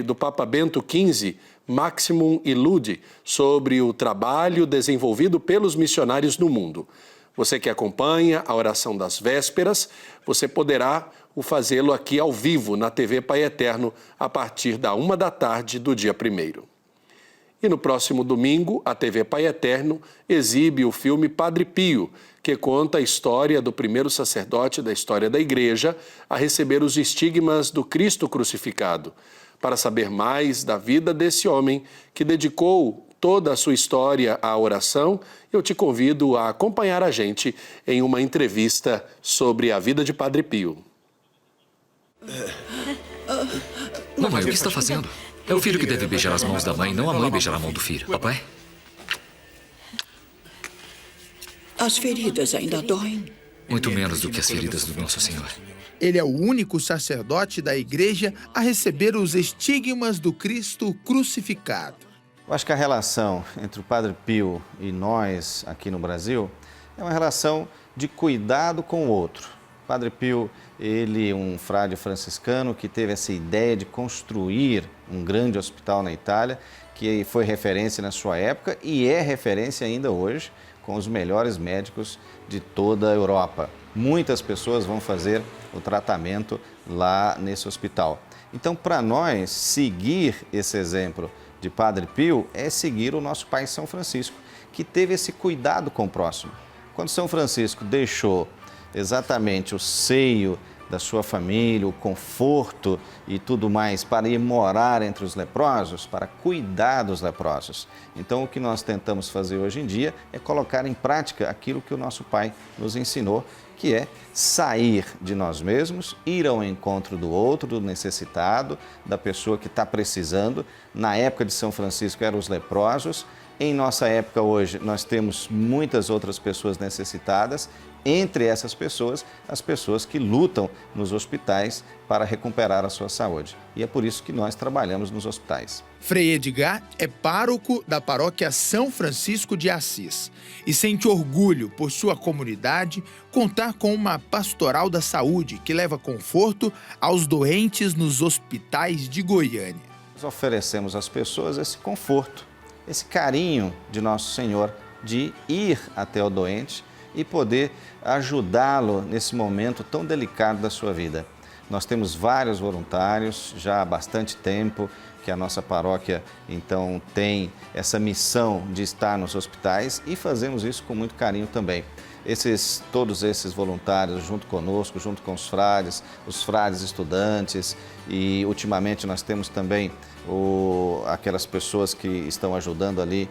do Papa Bento XV, Maximum Illudi, sobre o trabalho desenvolvido pelos missionários no mundo. Você que acompanha a oração das vésperas, você poderá fazê-lo aqui ao vivo na TV Pai Eterno a partir da 1 da tarde do dia 1º. E no próximo domingo, a TV Pai Eterno exibe o filme Padre Pio, que conta a história do primeiro sacerdote da história da Igreja a receber os estigmas do Cristo crucificado. Para saber mais da vida desse homem que dedicou toda a sua história à oração, eu te convido a acompanhar a gente em uma entrevista sobre a vida de Padre Pio. Mamãe, o que está fazendo? É o filho que deve beijar as mãos da mãe, não a mãe beijar a mão do filho. Papai? As feridas ainda doem? Muito menos do que as feridas do Nosso Senhor. Ele é o único sacerdote da igreja a receber os estigmas do Cristo crucificado. Eu acho que a relação entre o Padre Pio e nós aqui no Brasil é uma relação de cuidado com o outro. O Padre Pio, ele, um frade franciscano que teve essa ideia de construir um grande hospital na Itália, que foi referência na sua época e é referência ainda hoje, com os melhores médicos de toda a Europa. Muitas pessoas vão fazer o tratamento lá nesse hospital. Então, para nós, seguir esse exemplo de Padre Pio é seguir o nosso pai São Francisco, que teve esse cuidado com o próximo. Quando São Francisco deixou exatamente o seio da sua família, o conforto e tudo mais para ir morar entre os leprosos, para cuidar dos leprosos. Então, o que nós tentamos fazer hoje em dia é colocar em prática aquilo que o nosso pai nos ensinou, que é sair de nós mesmos, ir ao encontro do outro, do necessitado, da pessoa que está precisando. Na época de São Francisco eram os leprosos. Em nossa época hoje nós temos muitas outras pessoas necessitadas, entre essas pessoas, as pessoas que lutam nos hospitais para recuperar a sua saúde. E é por isso que nós trabalhamos nos hospitais. Frei Edgar é pároco da paróquia São Francisco de Assis e sente orgulho por sua comunidade contar com uma pastoral da saúde que leva conforto aos doentes nos hospitais de Goiânia. Nós oferecemos às pessoas esse conforto, esse carinho de Nosso Senhor de ir até o doente e poder ajudá-lo nesse momento tão delicado da sua vida. Nós temos vários voluntários já há bastante tempo que a nossa paróquia então tem essa missão de estar nos hospitais e fazemos isso com muito carinho também. Todos esses voluntários junto conosco, junto com os frades estudantes e ultimamente nós temos também aquelas pessoas que estão ajudando ali,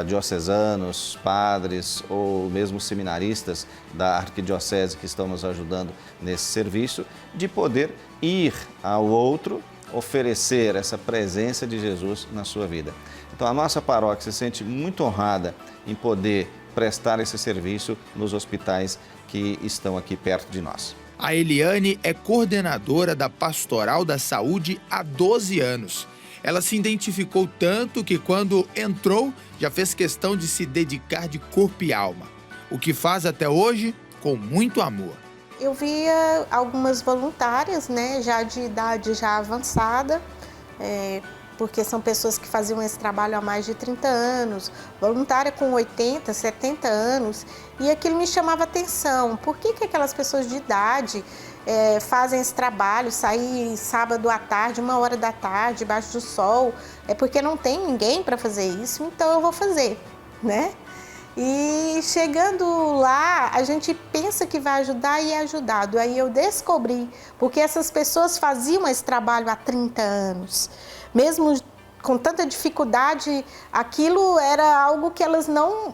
diocesanos, padres ou mesmo seminaristas da arquidiocese que estão nos ajudando nesse serviço, de poder ir ao outro, oferecer essa presença de Jesus na sua vida. Então a nossa paróquia se sente muito honrada em poder prestar esse serviço nos hospitais que estão aqui perto de nós. A Eliane é coordenadora da Pastoral da Saúde há 12 anos. Ela se identificou tanto que quando entrou, já fez questão de se dedicar de corpo e alma. O que faz até hoje com muito amor. Eu via algumas voluntárias, né, já de idade já avançada, porque são pessoas que faziam esse trabalho há mais de 30 anos, voluntária com 80, 70 anos, e aquilo me chamava atenção. Por que aquelas pessoas de idade fazem esse trabalho, sair sábado à tarde, 1h da tarde, debaixo do sol? É porque não tem ninguém para fazer isso, então eu vou fazer, né? E chegando lá, a gente pensa que vai ajudar e é ajudado. Aí eu descobri, porque essas pessoas faziam esse trabalho há 30 anos. Mesmo com tanta dificuldade, aquilo era algo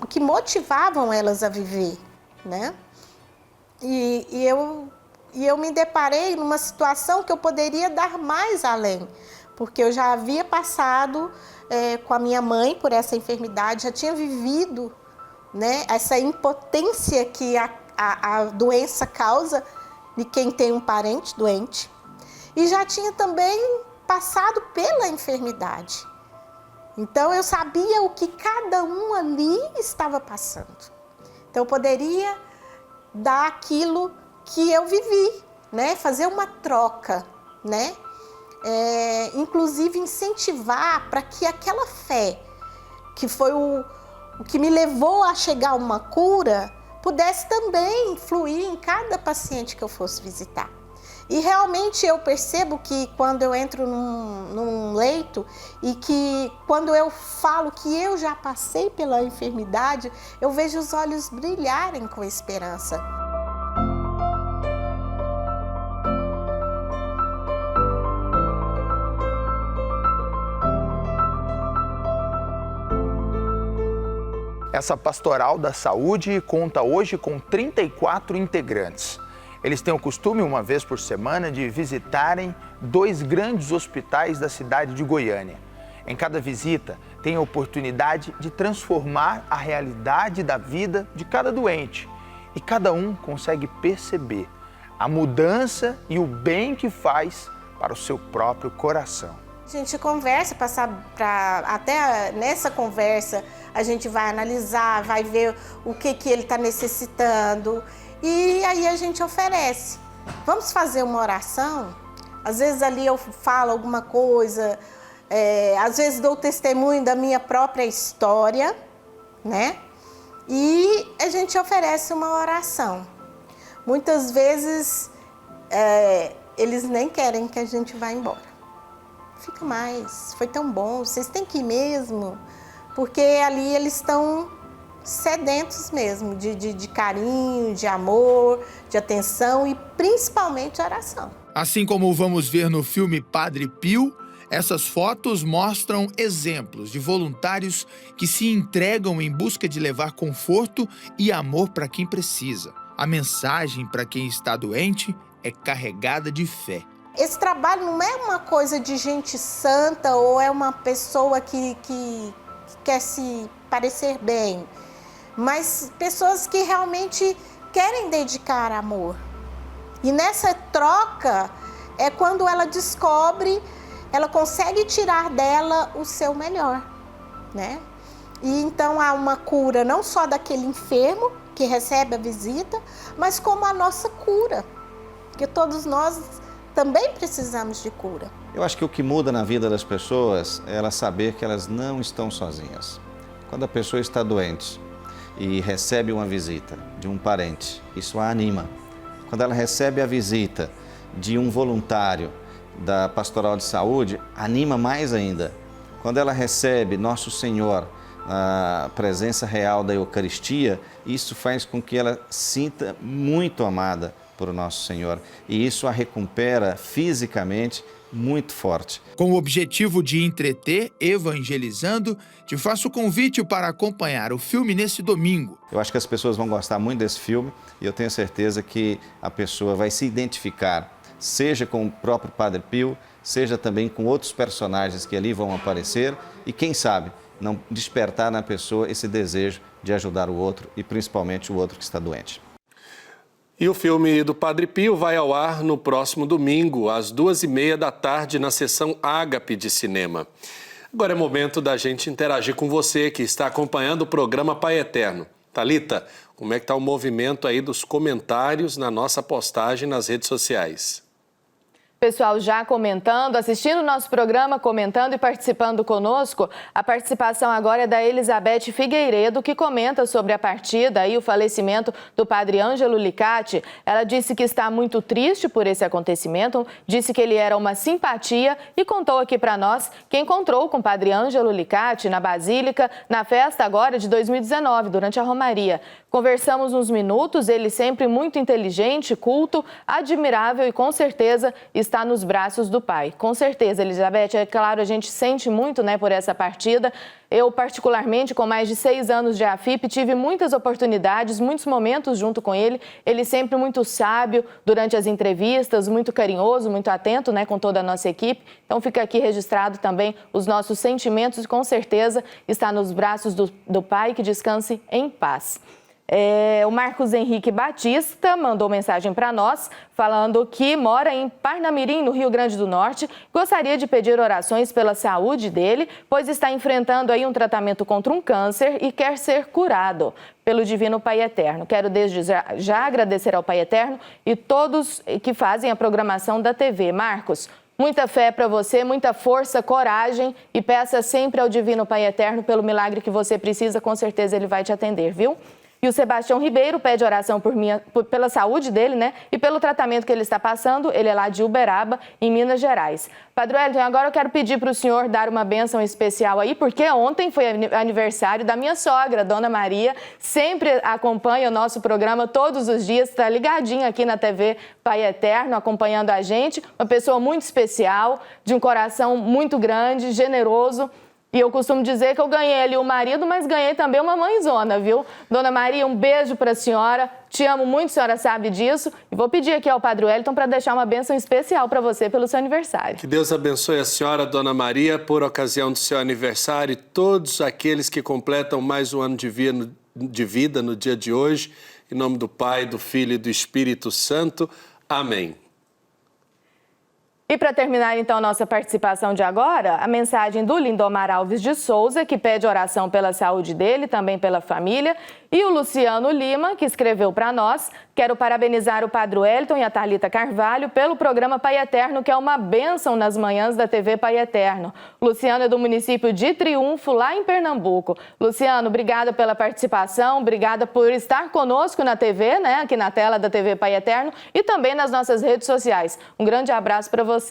que motivavam elas a viver, né? E eu me deparei numa situação que eu poderia dar mais além, porque eu já havia passado com a minha mãe por essa enfermidade, já tinha vivido, né, essa impotência que a doença causa de quem tem um parente doente, e já tinha também passado pela enfermidade. Então eu sabia o que cada um ali estava passando. Então eu poderia dar aquilo que eu vivi, né? Fazer uma troca, né? Inclusive incentivar para que aquela fé, que foi o que me levou a chegar a uma cura, pudesse também fluir em cada paciente que eu fosse visitar. E realmente eu percebo que quando eu entro num leito e que quando eu falo que eu já passei pela enfermidade, eu vejo os olhos brilharem com esperança. Essa Pastoral da Saúde conta hoje com 34 integrantes. Eles têm o costume, uma vez por semana, de visitarem 2 grandes hospitais da cidade de Goiânia. Em cada visita, tem a oportunidade de transformar a realidade da vida de cada doente. E cada um consegue perceber a mudança e o bem que faz para o seu próprio coração. A gente conversa, até nessa conversa a gente vai analisar, vai ver o que ele está necessitando e aí a gente oferece. Vamos fazer uma oração? Às vezes ali eu falo alguma coisa, às vezes dou testemunho da minha própria história, né? E a gente oferece uma oração. Muitas vezes eles nem querem que a gente vá embora. Fica mais, foi tão bom, vocês têm que ir mesmo, porque ali eles estão sedentos mesmo de carinho, de amor, de atenção e principalmente oração. Assim como vamos ver no filme Padre Pio, essas fotos mostram exemplos de voluntários que se entregam em busca de levar conforto e amor para quem precisa. A mensagem para quem está doente é carregada de fé. Esse trabalho não é uma coisa de gente santa ou é uma pessoa que quer se parecer bem, mas pessoas que realmente querem dedicar amor. E nessa troca é quando ela descobre, ela consegue tirar dela o seu melhor, né? E então há uma cura não só daquele enfermo que recebe a visita, mas como a nossa cura, porque todos nós também precisamos de cura. Eu acho que o que muda na vida das pessoas é elas saber que elas não estão sozinhas. Quando a pessoa está doente e recebe uma visita de um parente, isso a anima. Quando ela recebe a visita de um voluntário da Pastoral de Saúde, anima mais ainda. Quando ela recebe Nosso Senhor, a presença real da Eucaristia, isso faz com que ela sinta muito amada por o Nosso Senhor. E isso a recupera fisicamente muito forte. Com o objetivo de entreter, evangelizando, te faço o convite para acompanhar o filme nesse domingo. Eu acho que as pessoas vão gostar muito desse filme e eu tenho certeza que a pessoa vai se identificar, seja com o próprio Padre Pio, seja também com outros personagens que ali vão aparecer e, quem sabe, não despertar na pessoa esse desejo de ajudar o outro e principalmente o outro que está doente. E o filme do Padre Pio vai ao ar no próximo domingo, às 2h30 da tarde, na sessão Ágape de Cinema. Agora é momento da gente interagir com você que está acompanhando o programa Pai Eterno. Thalita, como é que está o movimento aí dos comentários na nossa postagem nas redes sociais? Pessoal já comentando, assistindo o nosso programa, comentando e participando conosco. A participação agora é da Elizabeth Figueiredo, que comenta sobre a partida e o falecimento do padre Ângelo Licati. Ela disse que está muito triste por esse acontecimento, disse que ele era uma simpatia e contou aqui para nós que encontrou com o padre Ângelo Licati na Basílica, na festa agora de 2019, durante a Romaria. Conversamos uns minutos, ele sempre muito inteligente, culto, admirável e com certeza está nos braços do Pai. Com certeza, Elizabeth, é claro, a gente sente muito, né, por essa partida. Eu, particularmente, com mais de 6 anos de AFIP, tive muitas oportunidades, muitos momentos junto com ele. Ele sempre muito sábio durante as entrevistas, muito carinhoso, muito atento, né, com toda a nossa equipe. Então, fica aqui registrado também os nossos sentimentos e, com certeza, está nos braços do Pai, que descanse em paz. O Marcos Henrique Batista mandou mensagem para nós, falando que mora em Parnamirim, no Rio Grande do Norte. Gostaria de pedir orações pela saúde dele, pois está enfrentando aí um tratamento contra um câncer e quer ser curado pelo Divino Pai Eterno. Quero desde já agradecer ao Pai Eterno e todos que fazem a programação da TV. Marcos, muita fé para você, muita força, coragem e peça sempre ao Divino Pai Eterno pelo milagre que você precisa, com certeza ele vai te atender, viu? E o Sebastião Ribeiro pede oração pela saúde dele, né? E pelo tratamento que ele está passando. Ele é lá de Uberaba, em Minas Gerais. Padre Wellington, agora eu quero pedir para o senhor dar uma bênção especial aí, porque ontem foi aniversário da minha sogra, Dona Maria. Sempre acompanha o nosso programa todos os dias, está ligadinha aqui na TV Pai Eterno, acompanhando a gente. Uma pessoa muito especial, de um coração muito grande, generoso. E eu costumo dizer que eu ganhei ali o marido, mas ganhei também uma mãezona, viu? Dona Maria, um beijo para a senhora. Te amo muito, a senhora sabe disso. E vou pedir aqui ao Padre Wellington para deixar uma bênção especial para você pelo seu aniversário. Que Deus abençoe a senhora, Dona Maria, por ocasião do seu aniversário e todos aqueles que completam mais um ano de vida no dia de hoje. Em nome do Pai, do Filho e do Espírito Santo. Amém. E para terminar, então, nossa participação de agora, a mensagem do Lindomar Alves de Souza, que pede oração pela saúde dele, também pela família, e o Luciano Lima, que escreveu para nós. Quero parabenizar o Padre Wellington e a Thalita Carvalho pelo programa Pai Eterno, que é uma bênção nas manhãs da TV Pai Eterno. Luciano é do município de Triunfo, lá em Pernambuco. Luciano, obrigada pela participação, obrigada por estar conosco na TV, né, aqui na tela da TV Pai Eterno e também nas nossas redes sociais. Um grande abraço para você.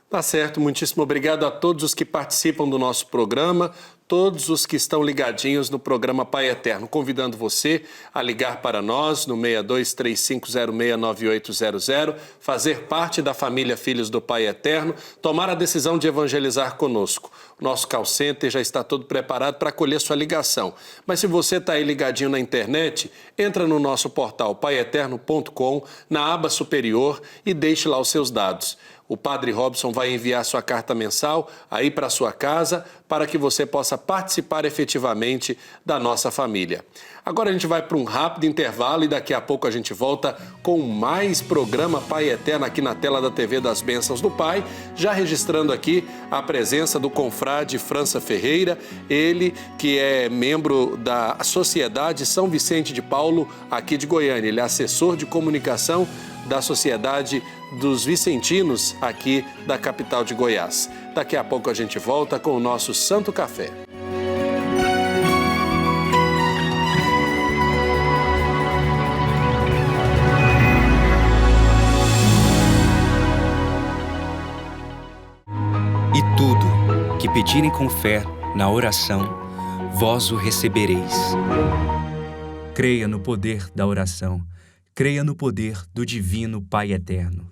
Tá certo, muitíssimo obrigado a todos os que participam do nosso programa, todos os que estão ligadinhos no programa Pai Eterno, convidando você a ligar para nós no 6235069800, fazer parte da família Filhos do Pai Eterno, tomar a decisão de evangelizar conosco. O nosso call center já está todo preparado para acolher sua ligação. Mas se você está aí ligadinho na internet, entra no nosso portal paieterno.com, na aba superior e deixe lá os seus dados. O Padre Robson vai enviar sua carta mensal aí para sua casa para que você possa participar efetivamente da nossa família. Agora a gente vai para um rápido intervalo e daqui a pouco a gente volta com mais programa Pai Eterno aqui na tela da TV das Bênçãos do Pai, já registrando aqui a presença do confrade França Ferreira, ele que é membro da Sociedade São Vicente de Paulo aqui de Goiânia, ele é assessor de comunicação da Sociedade dos Vicentinos aqui da capital de Goiás. Daqui a pouco a gente volta com o nosso Santo Café. E tudo que pedirem com fé na oração, vós o recebereis. Creia no poder da oração. Creia no poder do Divino Pai Eterno.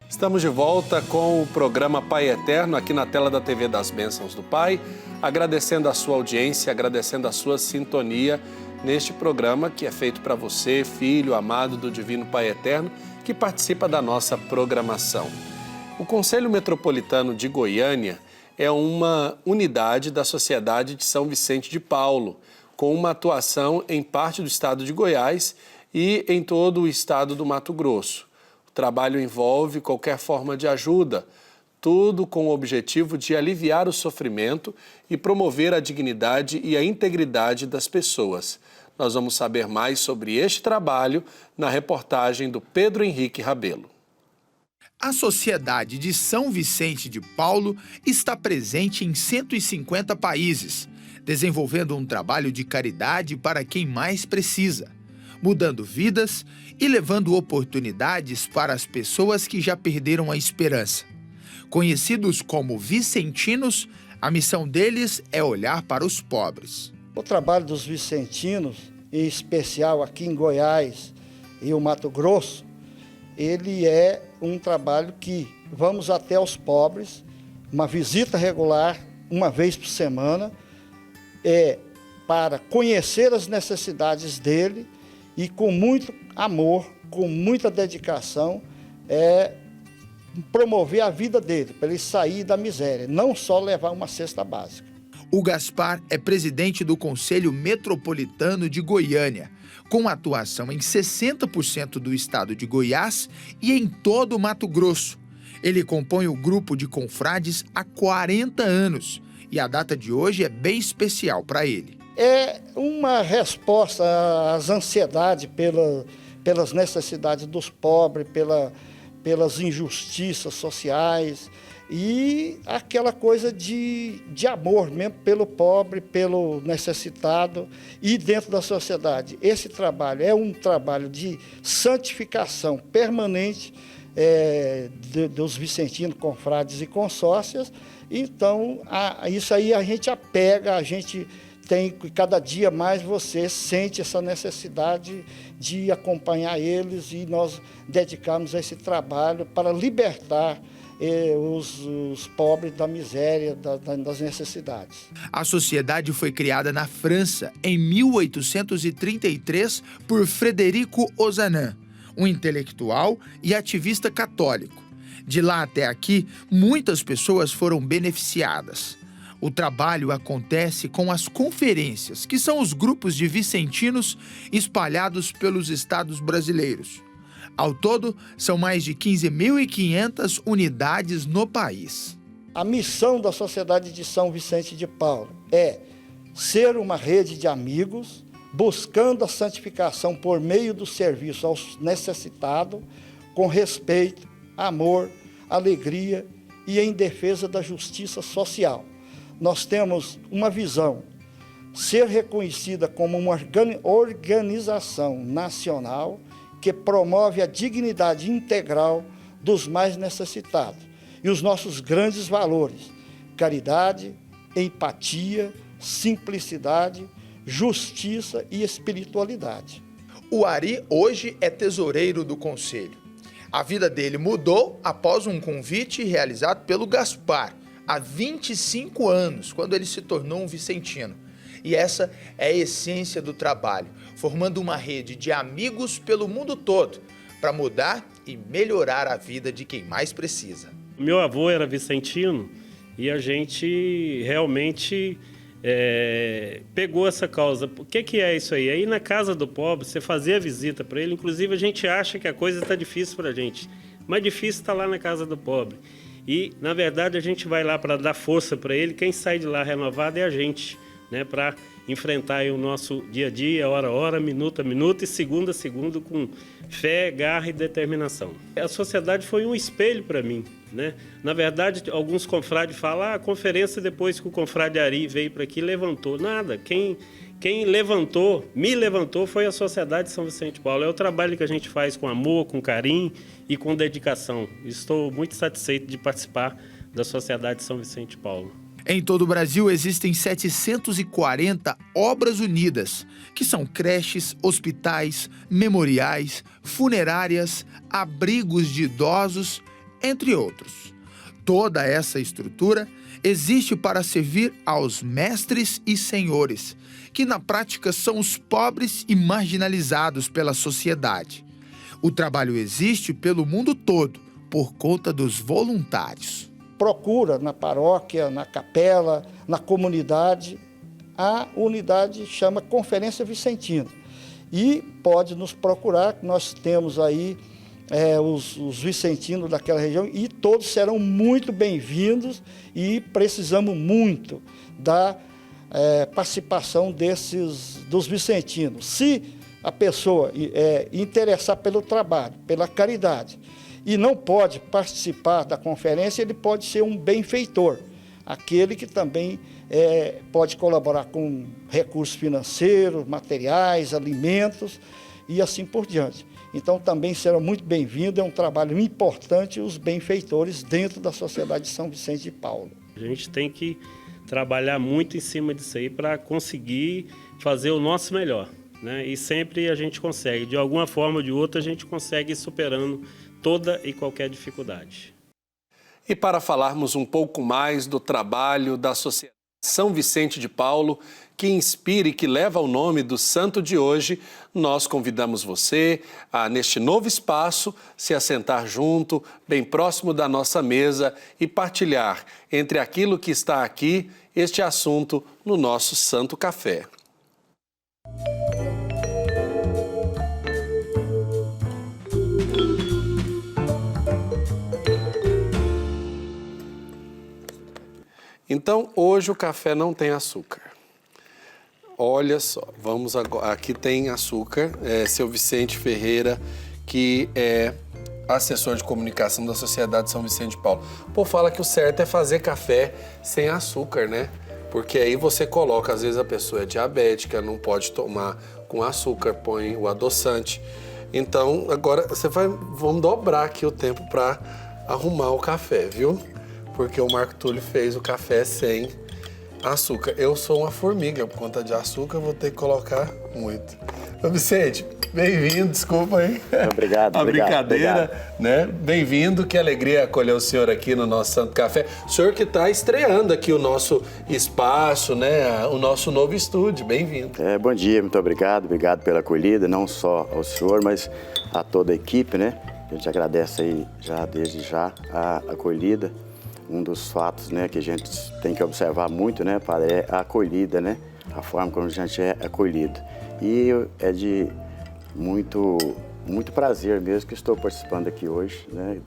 Estamos de volta com o programa Pai Eterno aqui na tela da TV das Bênçãos do Pai, agradecendo a sua audiência, agradecendo a sua sintonia neste programa que é feito para você, filho amado do Divino Pai Eterno, que participa da nossa programação. O Conselho Metropolitano de Goiânia é uma unidade da Sociedade de São Vicente de Paulo, com uma atuação em parte do estado de Goiás e em todo o estado do Mato Grosso. O trabalho envolve qualquer forma de ajuda, tudo com o objetivo de aliviar o sofrimento e promover a dignidade e a integridade das pessoas. Nós vamos saber mais sobre este trabalho na reportagem do Pedro Henrique Rabelo. A Sociedade de São Vicente de Paulo está presente em 150 países, desenvolvendo um trabalho de caridade para quem mais precisa, mudando vidas e levando oportunidades para as pessoas que já perderam a esperança. Conhecidos como vicentinos, a missão deles é olhar para os pobres. O trabalho dos vicentinos, em especial aqui em Goiás e o Mato Grosso, ele é um trabalho que vamos até os pobres, uma visita regular, uma vez por semana, para conhecer as necessidades dele e com muito amor, com muita dedicação, promover a vida dele, para ele sair da miséria, não só levar uma cesta básica. O Gaspar é presidente do Conselho Metropolitano de Goiânia, com atuação em 60% do estado de Goiás e em todo o Mato Grosso. Ele compõe o grupo de confrades há 40 anos e a data de hoje é bem especial para ele. É uma resposta às ansiedades pelas necessidades dos pobres, pelas injustiças sociais e aquela coisa de amor mesmo pelo pobre, pelo necessitado e dentro da sociedade. Esse trabalho é um trabalho de santificação permanente dos vicentinos, confrades e consórcias. Então, isso aí a gente apega, a gente tem, cada dia mais você sente essa necessidade de acompanhar eles e nós dedicarmos a esse trabalho para libertar os pobres da miséria, das necessidades. A sociedade foi criada na França em 1833 por Frederico Ozanam, um intelectual e ativista católico. De lá até aqui, muitas pessoas foram beneficiadas. O trabalho acontece com as conferências, que são os grupos de vicentinos espalhados pelos estados brasileiros. Ao todo, são mais de 15.500 unidades no país. A missão da Sociedade de São Vicente de Paulo é ser uma rede de amigos, buscando a santificação por meio do serviço aos necessitados, com respeito, amor, alegria e em defesa da justiça social. Nós temos uma visão, ser reconhecida como uma organização nacional que promove a dignidade integral dos mais necessitados e os nossos grandes valores, caridade, empatia, simplicidade, justiça e espiritualidade. O Ari hoje é tesoureiro do conselho. A vida dele mudou após um convite realizado pelo Gaspar, há 25 anos, quando ele se tornou um vicentino. E essa é a essência do trabalho, formando uma rede de amigos pelo mundo todo, para mudar e melhorar a vida de quem mais precisa. Meu avô era vicentino e a gente realmente pegou essa causa. O que é isso aí? Aí na casa do pobre, você fazia a visita para ele, inclusive a gente acha que a coisa está difícil para a gente, mas difícil está lá na casa do pobre. E, na verdade, a gente vai lá para dar força para ele. Quem sai de lá renovado é a gente, né? Para enfrentar aí o nosso dia a dia, hora a hora, minuto a minuto e segundo a segundo, com fé, garra e determinação. A sociedade foi um espelho para mim, né? Na verdade, alguns confrades falam, a conferência depois que o confrade Ari veio para aqui, levantou. Nada, quem me levantou foi a Sociedade de São Vicente de Paulo. É o trabalho que a gente faz com amor, com carinho e com dedicação. Estou muito satisfeito de participar da Sociedade de São Vicente de Paulo. Em todo o Brasil existem 740 obras unidas, que são creches, hospitais, memoriais, funerárias, abrigos de idosos, entre outros. Toda essa estrutura existe para servir aos mestres e senhores, que na prática são os pobres e marginalizados pela sociedade. O trabalho existe pelo mundo todo, por conta dos voluntários. Procura na paróquia, na capela, na comunidade, a unidade chama Conferência Vicentina. E pode nos procurar, nós temos aí os vicentinos daquela região e todos serão muito bem-vindos e precisamos muito da participação dos vicentinos. Se a pessoa interessar pelo trabalho, pela caridade, e não pode participar da conferência, ele pode ser um benfeitor, aquele que também pode colaborar com recursos financeiros, materiais, alimentos e assim por diante. Então também será muito bem-vindo, é um trabalho importante os benfeitores dentro da Sociedade de São Vicente de Paulo. A gente tem que trabalhar muito em cima disso aí para conseguir fazer o nosso melhor, né? E sempre a gente consegue, de alguma forma ou de outra, a gente consegue ir superando toda e qualquer dificuldade. E para falarmos um pouco mais do trabalho da Sociedade São Vicente de Paulo, que inspira e que leva o nome do santo de hoje, nós convidamos você a, neste novo espaço, se assentar junto, bem próximo da nossa mesa e partilhar entre aquilo que está aqui, este assunto no nosso Santo Café. Então, hoje o café não tem açúcar. Olha só, vamos agora. Aqui tem açúcar. Seu Vicente Ferreira, que é assessor de comunicação da Sociedade São Vicente de Paulo. Pô, fala que o certo é fazer café sem açúcar, né? Porque aí você coloca, às vezes a pessoa é diabética, não pode tomar com açúcar, põe o adoçante. Então, agora vamos dobrar aqui o tempo para arrumar o café, viu? Porque o Marco Túlio fez o café sem açúcar. Eu sou uma formiga, por conta de açúcar, vou ter que colocar muito. Ô Vicente, bem-vindo, desculpa aí. Obrigado, a obrigado. brincadeira, Obrigado. né? Bem-vindo, que alegria acolher o senhor aqui no nosso Santo Café. O senhor que está estreando aqui o nosso espaço, né? O nosso novo estúdio, bem-vindo. Bom dia, muito obrigado pela acolhida, não só ao senhor, mas a toda a equipe, né? A gente agradece aí desde já a acolhida. Um dos fatos, né, que a gente tem que observar muito, né, padre, é a acolhida, né? A forma como a gente é acolhido. E é de muito prazer mesmo que estou participando aqui hoje, né,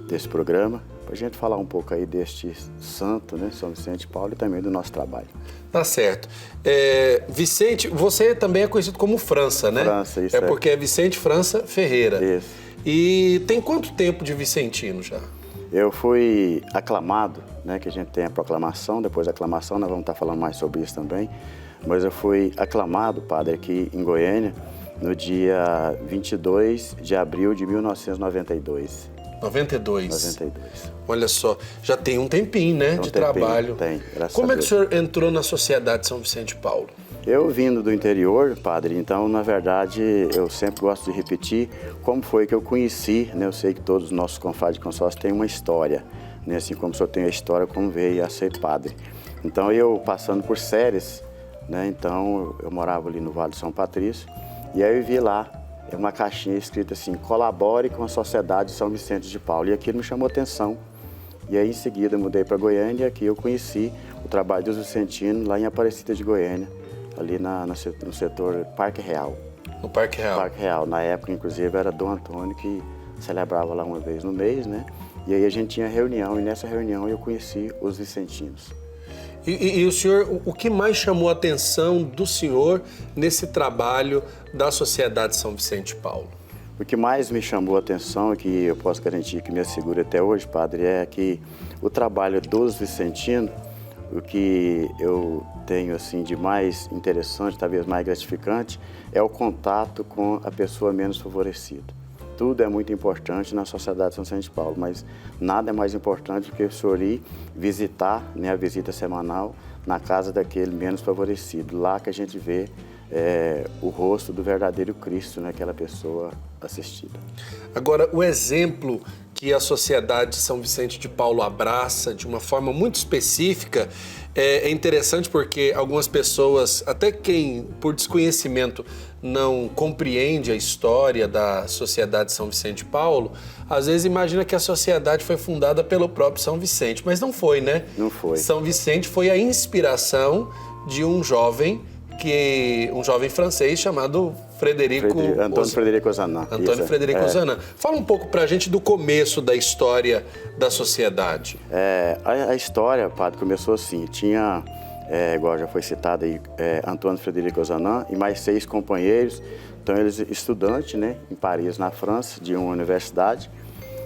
desse programa, para a gente falar um pouco aí deste santo, né, São Vicente de Paulo, e também do nosso trabalho. Tá certo. Vicente, você também é conhecido como França, né? França, isso. Porque é Vicente França Ferreira. Isso. E tem quanto tempo de vicentino já? Eu fui aclamado, né, que a gente tem a proclamação, depois da aclamação nós vamos estar falando mais sobre isso também, mas eu fui aclamado, padre, aqui em Goiânia, no dia 22 de abril de 1992. 92? Olha só, já tem um tempinho, né, de trabalho. Tem, graças a Deus. Como é que o senhor entrou na Sociedade São Vicente de Paulo? Eu vindo do interior, padre, então, na verdade, eu sempre gosto de repetir como foi que eu conheci, né? Eu sei que todos os nossos confrades e consórcios têm uma história, né? Assim como o senhor tem a história, como veio a ser padre. Então, eu passando por séries, né? Então, eu morava ali no Vale do São Patrício, e aí eu vi lá uma caixinha escrita assim, colabore com a Sociedade São Vicente de Paulo, e aquilo me chamou atenção. E aí, em seguida, eu mudei para Goiânia, e aqui eu conheci o trabalho dos vicentinos lá em Aparecida de Goiânia, ali no setor Parque Real. No Parque Real? Parque Real. Na época, inclusive, era Dom Antônio que celebrava lá uma vez no mês, né? E aí a gente tinha reunião, e nessa reunião eu conheci os vicentinos. E o senhor, o que mais chamou a atenção do senhor nesse trabalho da Sociedade São Vicente de Paulo? O que mais me chamou a atenção, e que eu posso garantir que me assegura até hoje, padre, é que o trabalho dos vicentinos, o que eu tenho assim de mais interessante, talvez mais gratificante, é o contato com a pessoa menos favorecida. Tudo é muito importante na Sociedade São Vicente de Paulo, mas nada é mais importante do que o senhor ir visitar, né, a visita semanal na casa daquele menos favorecido. Lá que a gente vê o rosto do verdadeiro Cristo naquela pessoa assistida. Agora, o exemplo que a Sociedade São Vicente de Paulo abraça de uma forma muito específica é interessante porque algumas pessoas, até quem por desconhecimento não compreende a história da Sociedade São Vicente de Paulo, às vezes imagina que a sociedade foi fundada pelo próprio São Vicente, mas não foi, né? Não foi. São Vicente foi a inspiração de um jovem francês chamado Antônio Frederico Ozanam. Antônio Frederico Ozanam. Fala um pouco pra gente do começo da história da sociedade. A história, padre, começou assim. Tinha, igual já foi citado aí, Antônio Frederico Ozanam e mais 6 companheiros. Então, eles estudantes, né, em Paris, na França, de uma universidade.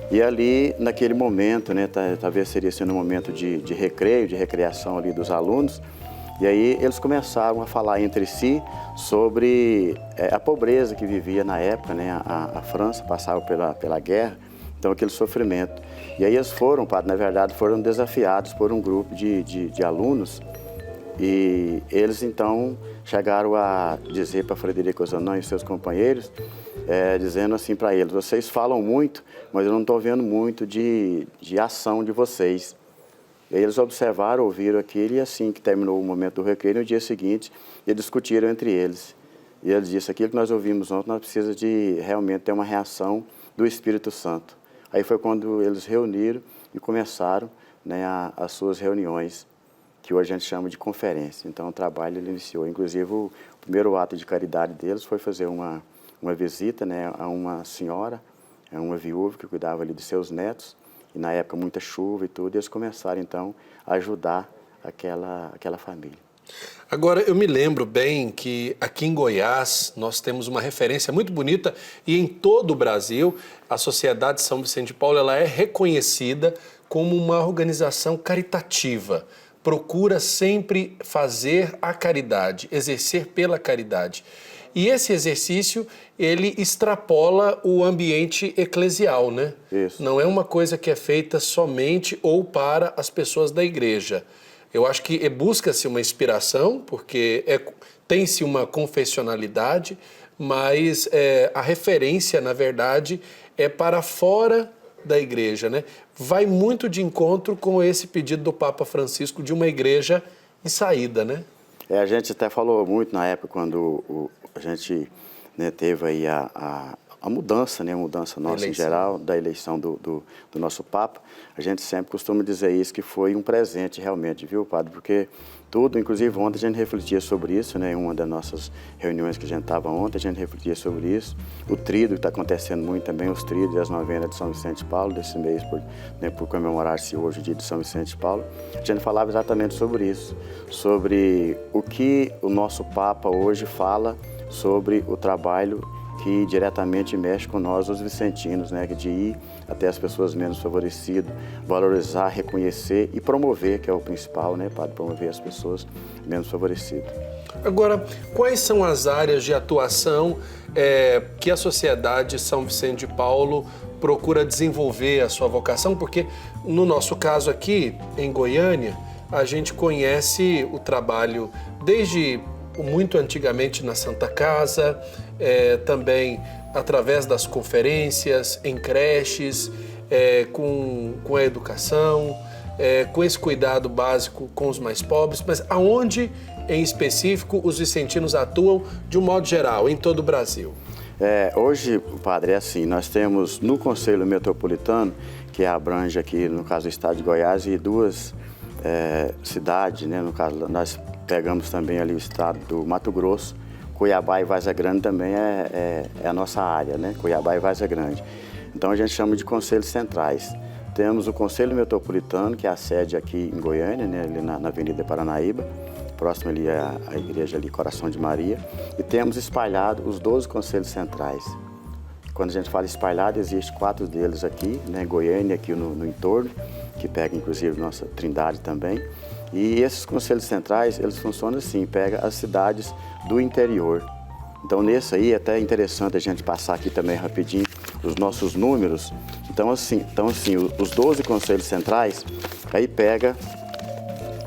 E ali, naquele momento, né, talvez seria sendo um momento de recreio, de recreação ali dos alunos. E aí eles começaram a falar entre si sobre a pobreza que vivia na época, né? A França passava pela guerra, então aquele sofrimento. E aí eles foram, padre, na verdade, foram desafiados por um grupo de alunos e eles então chegaram a dizer para Frederico Ozanam e seus companheiros, dizendo assim para eles, vocês falam muito, mas eu não estou vendo muito de ação de vocês. E aí eles observaram, ouviram aquilo e assim que terminou o momento do recreio, no dia seguinte, eles discutiram entre eles. E eles disseram, aquilo que nós ouvimos ontem, nós precisamos de realmente ter uma reação do Espírito Santo. Aí foi quando eles reuniram e começaram, né, as suas reuniões, que hoje a gente chama de conferência. Então o trabalho ele iniciou. Inclusive o primeiro ato de caridade deles foi fazer uma visita, né, a uma senhora, uma viúva que cuidava ali de seus netos. E na época muita chuva e tudo, e eles começaram então a ajudar aquela família. Agora, eu me lembro bem que aqui em Goiás nós temos uma referência muito bonita e em todo o Brasil a Sociedade São Vicente de Paulo ela é reconhecida como uma organização caritativa. Procura sempre fazer a caridade, exercer pela caridade. E esse exercício, ele extrapola o ambiente eclesial, né? Isso. Não é uma coisa que é feita somente ou para as pessoas da igreja. Eu acho que busca-se uma inspiração, porque tem-se uma confessionalidade, mas a referência, na verdade, é para fora da igreja, né? Vai muito de encontro com esse pedido do Papa Francisco de uma igreja em saída, né? A gente até falou muito na época quando a gente, né, teve aí a mudança, né, a mudança nossa em geral, da eleição do nosso Papa. A gente sempre costuma dizer isso, que foi um presente realmente, viu, padre? Porque tudo, inclusive ontem a gente refletia sobre isso, né, em uma das nossas reuniões que a gente estava ontem, a gente refletia sobre isso. O tríduo está acontecendo muito também, os tríduos e as novenas de São Vicente de Paulo, desse mês, por comemorar-se hoje o dia de São Vicente de Paulo. A gente falava exatamente sobre isso, sobre o que o nosso Papa hoje fala sobre o trabalho que diretamente mexe com nós, os vicentinos, né? De ir até as pessoas menos favorecidas, valorizar, reconhecer e promover, que é o principal, né, padre? Promover as pessoas menos favorecidas. Agora, quais são as áreas de atuação que a Sociedade São Vicente de Paulo procura desenvolver a sua vocação? Porque, no nosso caso aqui, em Goiânia, a gente conhece o trabalho desde muito antigamente na Santa Casa, também através das conferências, em creches, com a educação, com esse cuidado básico com os mais pobres, mas aonde, em específico, os vicentinos atuam de um modo geral, em todo o Brasil? Hoje, padre, é assim, nós temos no Conselho Metropolitano, que abrange aqui, no caso, o estado de Goiás, e duas cidades, né, no caso, nós pegamos também ali o estado do Mato Grosso, Cuiabá e Várzea Grande também é a nossa área, né? Cuiabá e Várzea Grande. Então a gente chama de conselhos centrais. Temos o Conselho Metropolitano, que é a sede aqui em Goiânia, né? Ali na Avenida Paranaíba, próximo ali à igreja ali, Coração de Maria. E temos espalhado os 12 conselhos centrais. Quando a gente fala espalhado, existe 4 deles aqui, né? Goiânia, aqui no entorno, que pega inclusive nossa Trindade também. E esses conselhos centrais, eles funcionam assim, pega as cidades do interior. Então, nesse aí, é até interessante a gente passar aqui também rapidinho os nossos números. Então, assim os 12 conselhos centrais, aí pega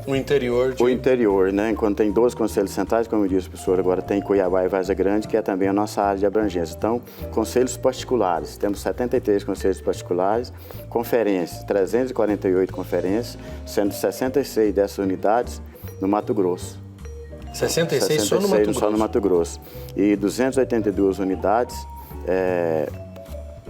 o interior. O interior, né? Enquanto tem 12 conselhos centrais, como disse o professor, agora tem Cuiabá e Várzea Grande, que é também a nossa área de abrangência. Então, conselhos particulares, temos 73 conselhos particulares, conferências, 348 conferências, sendo 66 dessas unidades no Mato Grosso. 66 só no Mato Grosso? Só no Mato Grosso. E 282 unidades,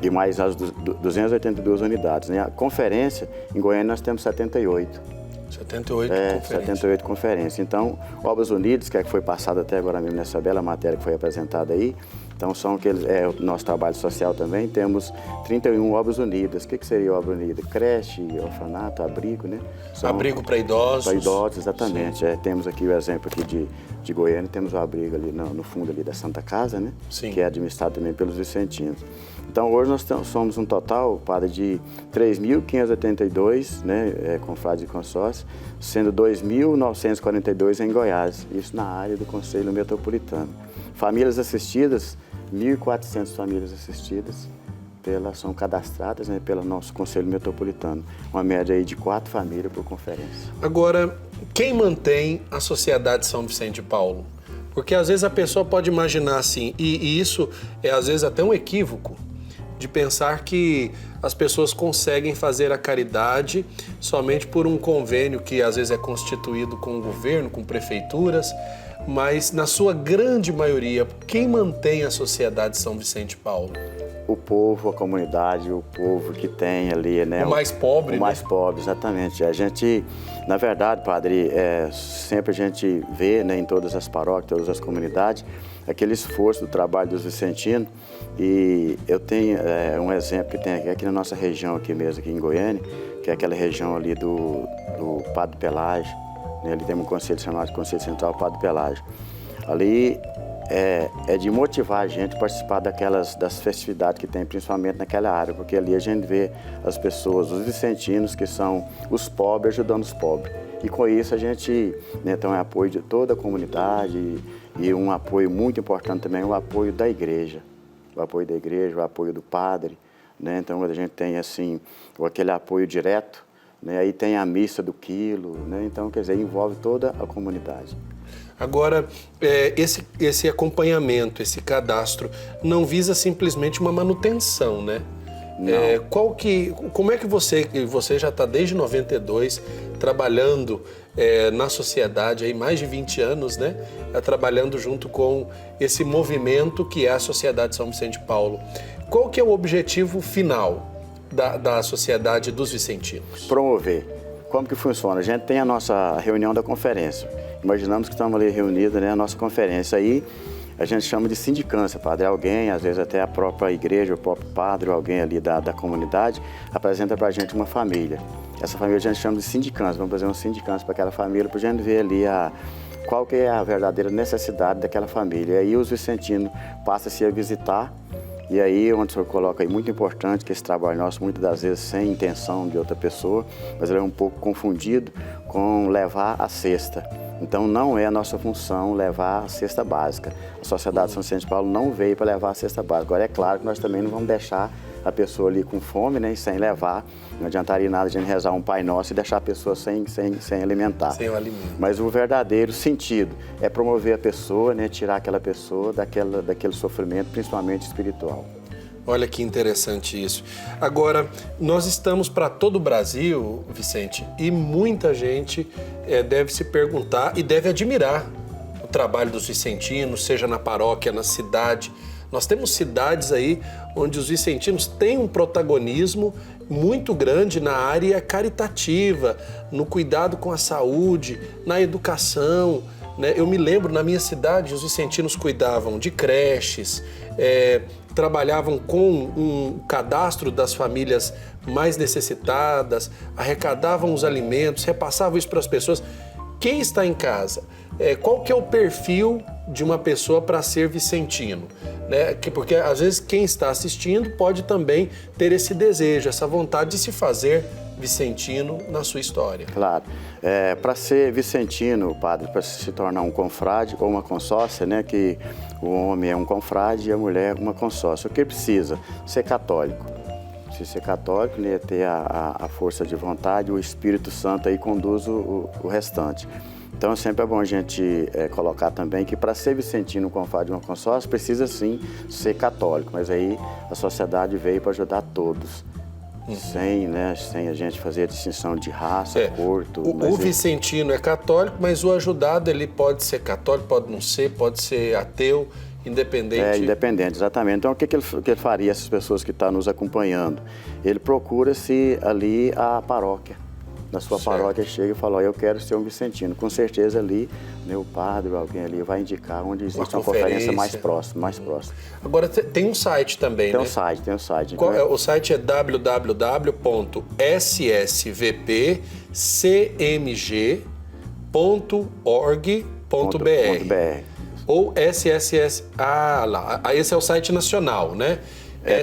e mais as 282 unidades, né? A conferência, em Goiânia nós temos 78. 78 conferências. Então, Obras Unidas, que foi passada até agora mesmo nessa bela matéria que foi apresentada aí, então são aqueles, o nosso trabalho social também, temos 31 Obras Unidas. O que seria Obra Unida? Creche, orfanato, abrigo, né? Abrigo para idosos. Para idosos, exatamente. Temos aqui o exemplo aqui de Goiânia, temos o abrigo ali no fundo ali da Santa Casa, né? Sim. Que é administrado também pelos vicentinos. Então, hoje nós somos um total, padre, de 3.582, né, confrades e consórcios, sendo 2.942 em Goiás, isso na área do Conselho Metropolitano. Famílias assistidas, 1.400 famílias assistidas, são cadastradas, né, pelo nosso Conselho Metropolitano, uma média aí de 4 famílias por conferência. Agora, quem mantém a Sociedade São Vicente de Paulo? Porque às vezes a pessoa pode imaginar assim, e isso é às vezes até um equívoco, de pensar que as pessoas conseguem fazer a caridade somente por um convênio que às vezes é constituído com o governo, com prefeituras, mas na sua grande maioria, quem mantém a Sociedade São Vicente de Paulo? O povo, a comunidade, o povo que tem ali, né? O mais pobre, O mais pobre, exatamente. A gente, na verdade, padre, sempre a gente vê, né, em todas as paróquias, todas as comunidades, aquele esforço do trabalho dos vicentinos. E eu tenho um exemplo que tem aqui na nossa região, aqui mesmo, aqui em Goiânia, que é aquela região ali do Padre Pelágio, né? Ali tem um conselho chamado Conselho Central Padre Pelágio. Ali é de motivar a gente a participar das festividades que tem, principalmente naquela área, porque ali a gente vê as pessoas, os vicentinos, que são os pobres, ajudando os pobres. E com isso a gente, né, tem o apoio de toda a comunidade E um apoio muito importante também é o apoio da igreja. O apoio da igreja, o apoio do padre, né? Então, quando a gente tem, assim, aquele apoio direto, né? Aí tem a missa do quilo, né? Então, quer dizer, envolve toda a comunidade. Agora, esse acompanhamento, esse cadastro, não visa simplesmente uma manutenção, né? Como é que você já está desde 92 trabalhando na sociedade, aí mais de 20 anos, né? Trabalhando junto com esse movimento que é a Sociedade São Vicente de Paulo. Qual que é o objetivo final da Sociedade dos Vicentinos? Promover. Como que funciona? A gente tem a nossa reunião da conferência. Imaginamos que estamos ali reunidos, né? A nossa conferência aí, a gente chama de sindicância, padre. Alguém, às vezes até a própria igreja, o próprio padre, ou alguém ali da comunidade, apresenta para a gente uma família. Essa família a gente chama de sindicância. Vamos fazer um sindicância para aquela família, para a gente ver ali qual que é a verdadeira necessidade daquela família. E aí os vicentinos passam-se a visitar. E aí, onde o senhor coloca aí, muito importante, que esse trabalho nosso, muitas das vezes, sem intenção de outra pessoa, mas ele é um pouco confundido com levar a cesta. Então, não é a nossa função levar a cesta básica. A Sociedade São Vicente de Paulo não veio para levar a cesta básica. Agora, é claro que nós também não vamos deixar a pessoa ali com fome, né, e sem levar. Não adiantaria nada a gente rezar um Pai Nosso e deixar a pessoa sem alimentar. Sem o alimento. Mas o verdadeiro sentido é promover a pessoa, né, tirar aquela pessoa daquele sofrimento, principalmente espiritual. Olha que interessante isso. Agora, nós estamos para todo o Brasil, Vicente, e muita gente deve se perguntar e deve admirar o trabalho dos vicentinos, seja na paróquia, na cidade. Nós temos cidades aí onde os vicentinos têm um protagonismo muito grande na área caritativa, no cuidado com a saúde, na educação, né? Eu me lembro, na minha cidade, os vicentinos cuidavam de creches, trabalhavam com um cadastro das famílias mais necessitadas, arrecadavam os alimentos, repassavam isso para as pessoas. Quem está em casa? Qual que é o perfil de uma pessoa para ser vicentino? Né? Porque às vezes quem está assistindo pode também ter esse desejo, essa vontade de se fazer vicentino na sua história. Claro. Para ser vicentino, padre, para se tornar um confrade ou uma consórcia, né, que o homem é um confrade e a mulher uma consórcia. O que precisa? Ser católico. Se ser católico, né, ter a força de vontade, o Espírito Santo aí conduz o restante. Então, sempre é bom a gente colocar também que para ser vicentino, um confrade e uma consórcia, precisa sim ser católico, mas aí a sociedade veio para ajudar todos. Sem a gente fazer a distinção de raça, cor, tudo. O vicentino é católico, mas o ajudado ele pode ser católico, pode não ser, pode ser ateu, independente. Independente, exatamente. Então, o que ele faria, essas pessoas que estão nos acompanhando? Ele procura-se ali a paróquia. Na sua paróquia chega e fala, eu quero ser um vicentino. Com certeza ali, meu padre ou alguém ali vai indicar onde existe uma conferência mais próxima. Agora, tem um site também, tem né? Tem um site. O site é www.ssvpcmg.org.br ou SSS... esse é o site nacional, né?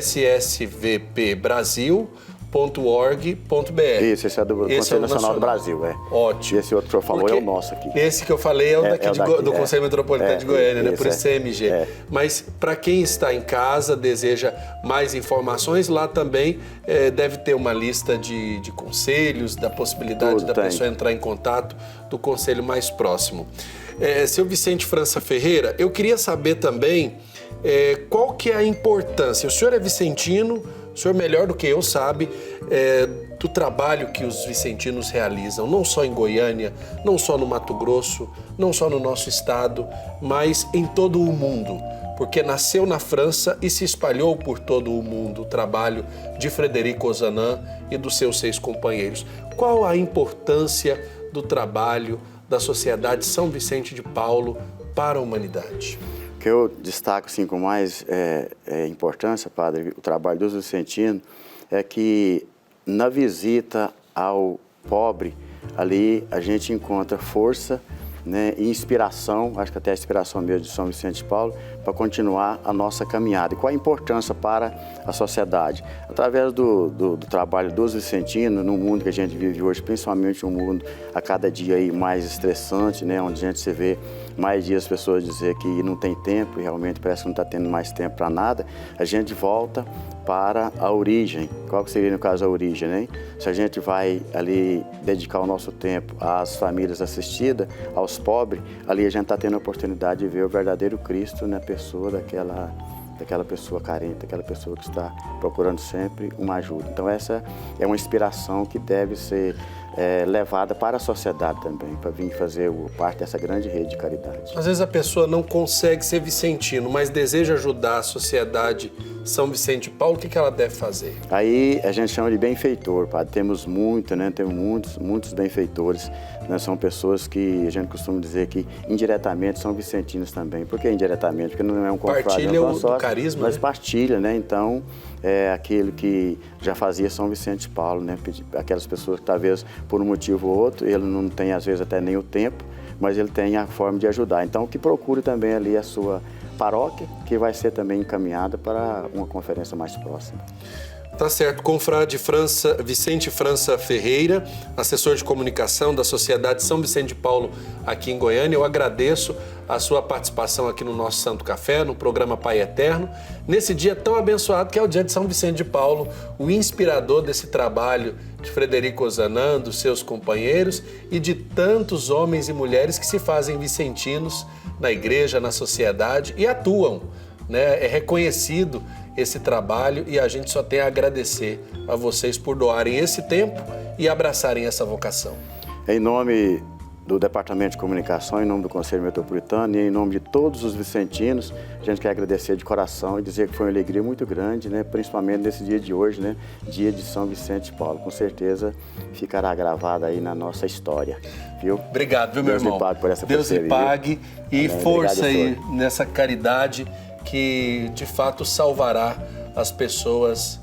ssvpbrasil.org.br. Isso, esse é do Conselho Nacional do Brasil, Ótimo. E esse outro que eu falou é o nosso aqui. Esse que eu falei é o daqui do Conselho Metropolitano de Goiânia, né? Por isso CMG. Mas para quem está em casa, deseja mais informações, lá também deve ter uma lista de conselhos, da possibilidade da pessoa entrar em contato do conselho mais próximo. Seu Vicente França Ferreira, eu queria saber também qual que é a importância. O senhor é vicentino, o senhor melhor do que eu sabe do trabalho que os vicentinos realizam, não só em Goiânia, não só no Mato Grosso, não só no nosso estado, mas em todo o mundo, porque nasceu na França e se espalhou por todo o mundo o trabalho de Frederico Ozanam e dos seus 6 companheiros. Qual a importância do trabalho da Sociedade São Vicente de Paulo para a humanidade? O que eu destaco assim, com mais importância, padre, o trabalho dos vicentinos, é que na visita ao pobre, ali a gente encontra força, né, e inspiração, acho que até a inspiração mesmo de São Vicente de Paulo, para continuar a nossa caminhada. E qual a importância para a sociedade? Através do trabalho dos vicentinos, no mundo que a gente vive hoje, principalmente um mundo a cada dia aí mais estressante, né, onde a gente se vê mais dias as pessoas dizer que não tem tempo, e realmente parece que não está tendo mais tempo para nada, a gente volta para a origem. Qual que seria, no caso, a origem, né? Se a gente vai ali dedicar o nosso tempo às famílias assistidas, aos pobres, ali a gente está tendo a oportunidade de ver o verdadeiro Cristo na pessoa daquela pessoa carente, daquela pessoa que está procurando sempre uma ajuda. Então essa é uma inspiração que deve ser levada para a sociedade também, para vir fazer parte dessa grande rede de caridade. Às vezes a pessoa não consegue ser vicentino, mas deseja ajudar a sociedade São Vicente de Paulo, o que ela deve fazer? Aí a gente chama de benfeitor, padre. Temos muito, né? Temos muitos benfeitores, né? São pessoas que a gente costuma dizer que indiretamente são vicentinos também. Por que indiretamente? Porque não é um confrade, partilha o carisma, mas né? Partilha, né? Então, é aquele que já fazia São Vicente de Paulo, né? Aquelas pessoas que talvez por um motivo ou outro, ele não tem às vezes até nem o tempo, mas ele tem a forma de ajudar. Então, que procure também ali a sua paróquia, que vai ser também encaminhada para uma conferência mais próxima. Tá certo. Confrade Vicente França Ferreira, assessor de comunicação da Sociedade São Vicente de Paulo aqui em Goiânia. Eu agradeço a sua participação aqui no nosso Santo Café, no programa Pai Eterno, nesse dia tão abençoado que é o dia de São Vicente de Paulo, o inspirador desse trabalho de Frederico Ozanam, dos seus companheiros e de tantos homens e mulheres que se fazem vicentinos na igreja, na sociedade e atuam, né? É reconhecido esse trabalho e a gente só tem a agradecer a vocês por doarem esse tempo e abraçarem essa vocação. Em nome do Departamento de Comunicação, em nome do Conselho Metropolitano e em nome de todos os vicentinos, a gente quer agradecer de coração e dizer que foi uma alegria muito grande, né? Principalmente nesse dia de hoje, né? Dia de São Vicente de Paulo. Com certeza ficará gravado aí na nossa história, viu? Obrigado, viu, meu irmão? Deus lhe pague por essa Deus lhe pague e Amém. Força Obrigado, aí nessa caridade que de fato salvará as pessoas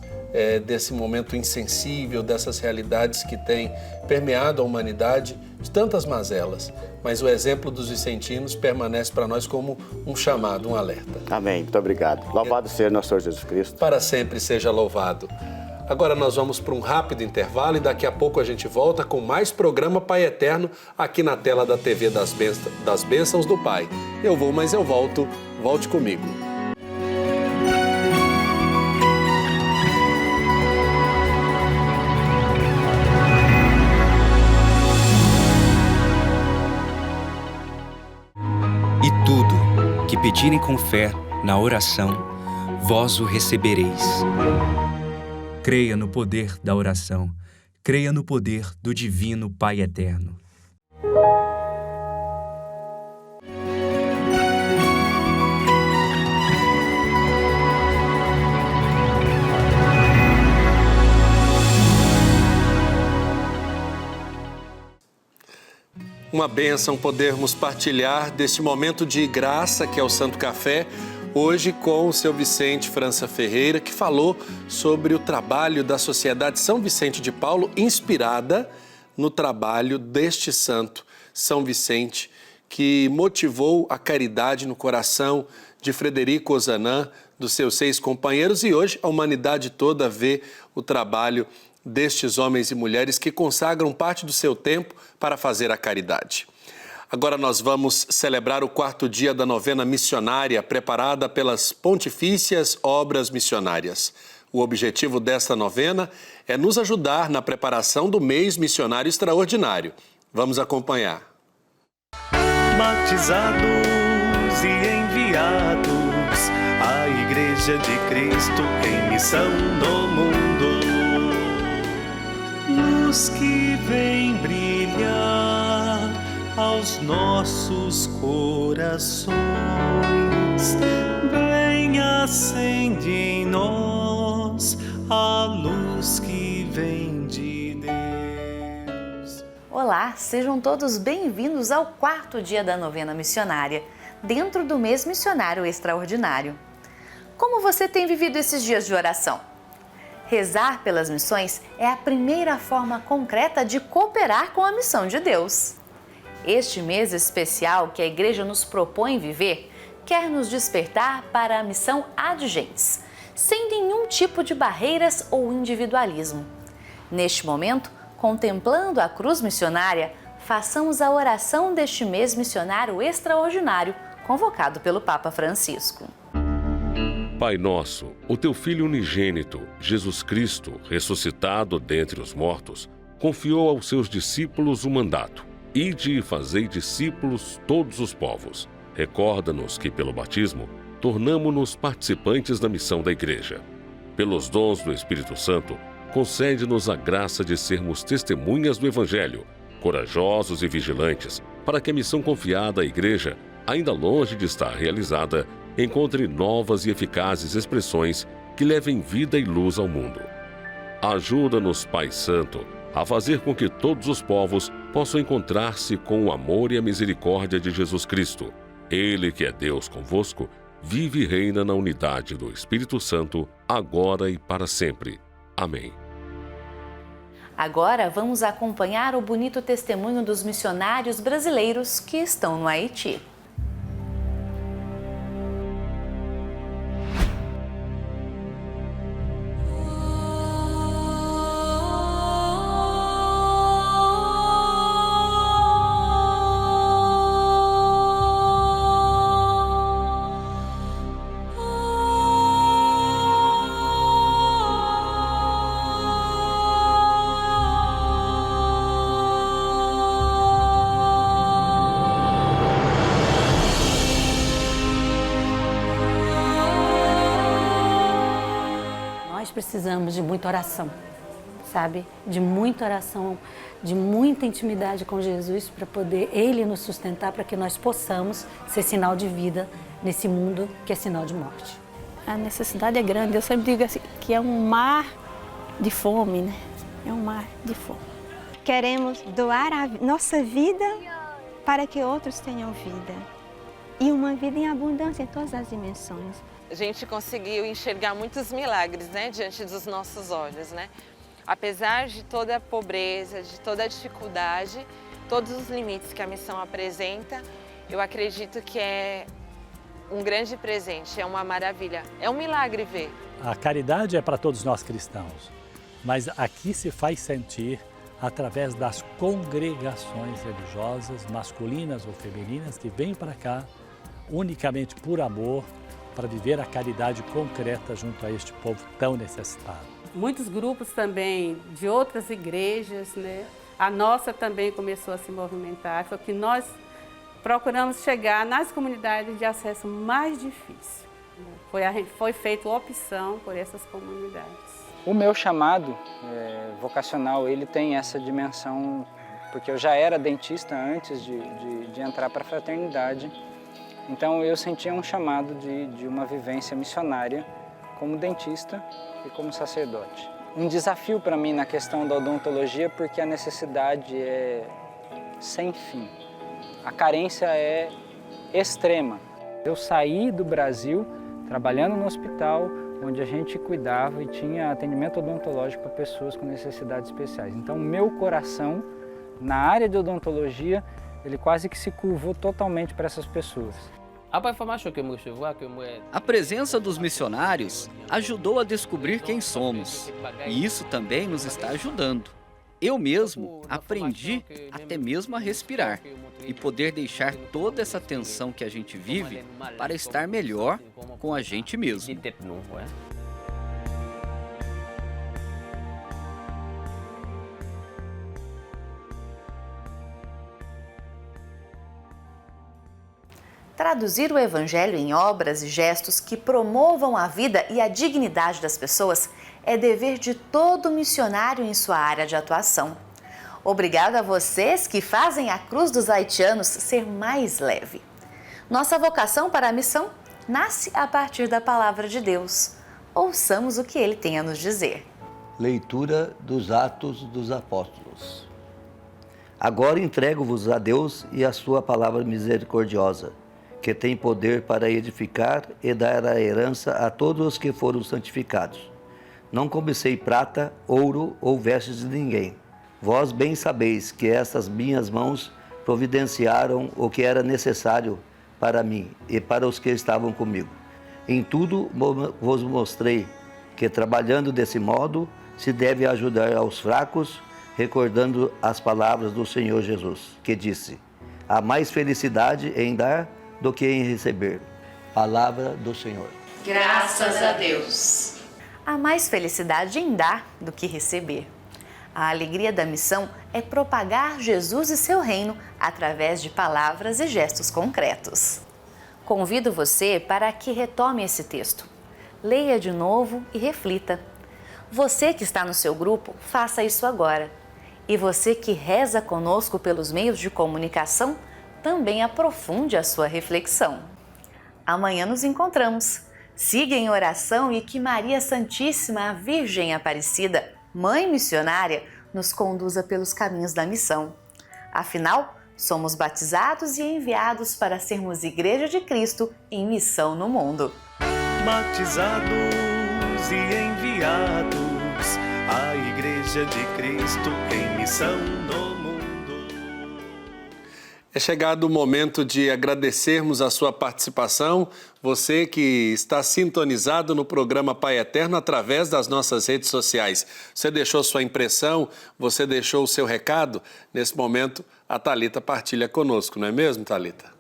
desse momento insensível, dessas realidades que têm permeado a humanidade de tantas mazelas. Mas o exemplo dos vicentinos permanece para nós como um chamado, um alerta. Amém. Muito obrigado. Louvado seja nosso Senhor Jesus Cristo. Para sempre seja louvado. Agora nós vamos para um rápido intervalo e daqui a pouco a gente volta com mais programa Pai Eterno aqui na tela da TV das Bênçãos do Pai. Eu vou, mas eu volto. Volte comigo. E tudo que pedirem com fé na oração, vós o recebereis. Creia no poder da oração. Creia no poder do Divino Pai Eterno. Uma bênção podermos partilhar deste momento de graça que é o Santo Café, hoje com o seu Vicente França Ferreira, que falou sobre o trabalho da Sociedade São Vicente de Paulo, inspirada no trabalho deste santo, São Vicente, que motivou a caridade no coração de Frederico Ozanam, dos seus 6 companheiros, e hoje a humanidade toda vê o trabalho destes homens e mulheres que consagram parte do seu tempo para fazer a caridade. Agora nós vamos celebrar o 4º dia da novena missionária preparada pelas Pontifícias Obras Missionárias. O objetivo desta novena é nos ajudar na preparação do mês missionário extraordinário. Vamos acompanhar. Batizados e enviados à Igreja de Cristo em missão no mundo. Luz que vem brilhar aos nossos corações, vem acende em nós a luz que vem de Deus. Olá, sejam todos bem-vindos ao 4º dia da novena missionária, dentro do mês missionário extraordinário. Como você tem vivido esses dias de oração? Rezar pelas missões é a primeira forma concreta de cooperar com a missão de Deus. Este mês especial que a Igreja nos propõe viver quer nos despertar para a missão ad gentes, sem nenhum tipo de barreiras ou individualismo. Neste momento, contemplando a cruz missionária, façamos a oração deste mês missionário extraordinário, convocado pelo Papa Francisco. Pai nosso, o teu Filho unigênito, Jesus Cristo, ressuscitado dentre os mortos, confiou aos seus discípulos o mandato: ide e fazei discípulos todos os povos. Recorda-nos que, pelo batismo, tornamo-nos participantes da missão da Igreja. Pelos dons do Espírito Santo, concede-nos a graça de sermos testemunhas do Evangelho, corajosos e vigilantes, para que a missão confiada à Igreja, ainda longe de estar realizada, encontre novas e eficazes expressões que levem vida e luz ao mundo. Ajuda-nos, Pai Santo, a fazer com que todos os povos possam encontrar-se com o amor e a misericórdia de Jesus Cristo. Ele, que é Deus convosco, vive e reina na unidade do Espírito Santo, agora e para sempre. Amém. Agora vamos acompanhar o bonito testemunho dos missionários brasileiros que estão no Haiti. Precisamos de muita oração, sabe? De muita oração, de muita intimidade com Jesus para poder Ele nos sustentar, para que nós possamos ser sinal de vida nesse mundo que é sinal de morte. A necessidade é grande, eu sempre digo assim, que é um mar de fome, né? É um mar de fome. Queremos doar a nossa vida para que outros tenham vida. E uma vida em abundância em todas as dimensões. A gente conseguiu enxergar muitos milagres, né, diante dos nossos olhos, né? Apesar de toda a pobreza, de toda a dificuldade, todos os limites que a missão apresenta, eu acredito que é um grande presente, é uma maravilha, é um milagre ver. A caridade é para todos nós cristãos, mas aqui se faz sentir através das congregações religiosas, masculinas ou femininas, que vêm para cá unicamente por amor, para viver a caridade concreta junto a este povo tão necessitado. Muitos grupos também de outras igrejas, né? A nossa também começou a se movimentar, só que nós procuramos chegar nas comunidades de acesso mais difícil. Foi feita opção por essas comunidades. O meu chamado vocacional, ele tem essa dimensão, porque eu já era dentista antes de entrar para a fraternidade. Então eu sentia um chamado de uma vivência missionária como dentista e como sacerdote. Um desafio para mim na questão da odontologia, porque a necessidade é sem fim. A carência é extrema. Eu saí do Brasil trabalhando no hospital, onde a gente cuidava e tinha atendimento odontológico para pessoas com necessidades especiais. Então meu coração, na área de odontologia, ele quase que se curvou totalmente para essas pessoas. A presença dos missionários ajudou a descobrir quem somos, e isso também nos está ajudando. Eu mesmo aprendi até mesmo a respirar e poder deixar toda essa tensão que a gente vive para estar melhor com a gente mesmo. Traduzir o Evangelho em obras e gestos que promovam a vida e a dignidade das pessoas é dever de todo missionário em sua área de atuação. Obrigada a vocês que fazem a cruz dos haitianos ser mais leve. Nossa vocação para a missão nasce a partir da palavra de Deus. Ouçamos o que ele tem a nos dizer. Leitura dos Atos dos Apóstolos. Agora entrego-vos a Deus e a sua palavra misericordiosa, que tem poder para edificar e dar a herança a todos os que foram santificados. Não cobicei prata, ouro ou vestes de ninguém. Vós bem sabeis que estas minhas mãos providenciaram o que era necessário para mim e para os que estavam comigo. Em tudo vos mostrei que, trabalhando desse modo, se deve ajudar aos fracos, recordando as palavras do Senhor Jesus, que disse: há mais felicidade em dar do que em receber. Palavra do Senhor. Graças a Deus. Há mais felicidade em dar do que receber. A alegria da missão é propagar Jesus e seu reino através de palavras e gestos concretos. Convido você para que retome esse texto. Leia de novo e reflita. Você que está no seu grupo, faça isso agora. E você que reza conosco pelos meios de comunicação, também aprofunde a sua reflexão. Amanhã nos encontramos. Siga em oração e que Maria Santíssima, a Virgem Aparecida, Mãe Missionária, nos conduza pelos caminhos da missão. Afinal, somos batizados e enviados para sermos Igreja de Cristo em missão no mundo. Batizados e enviados, a Igreja de Cristo em missão no mundo. É chegado o momento de agradecermos a sua participação, você que está sintonizado no programa Pai Eterno através das nossas redes sociais. Você deixou sua impressão, você deixou o seu recado? Nesse momento, a Thalita partilha conosco, não é mesmo, Thalita?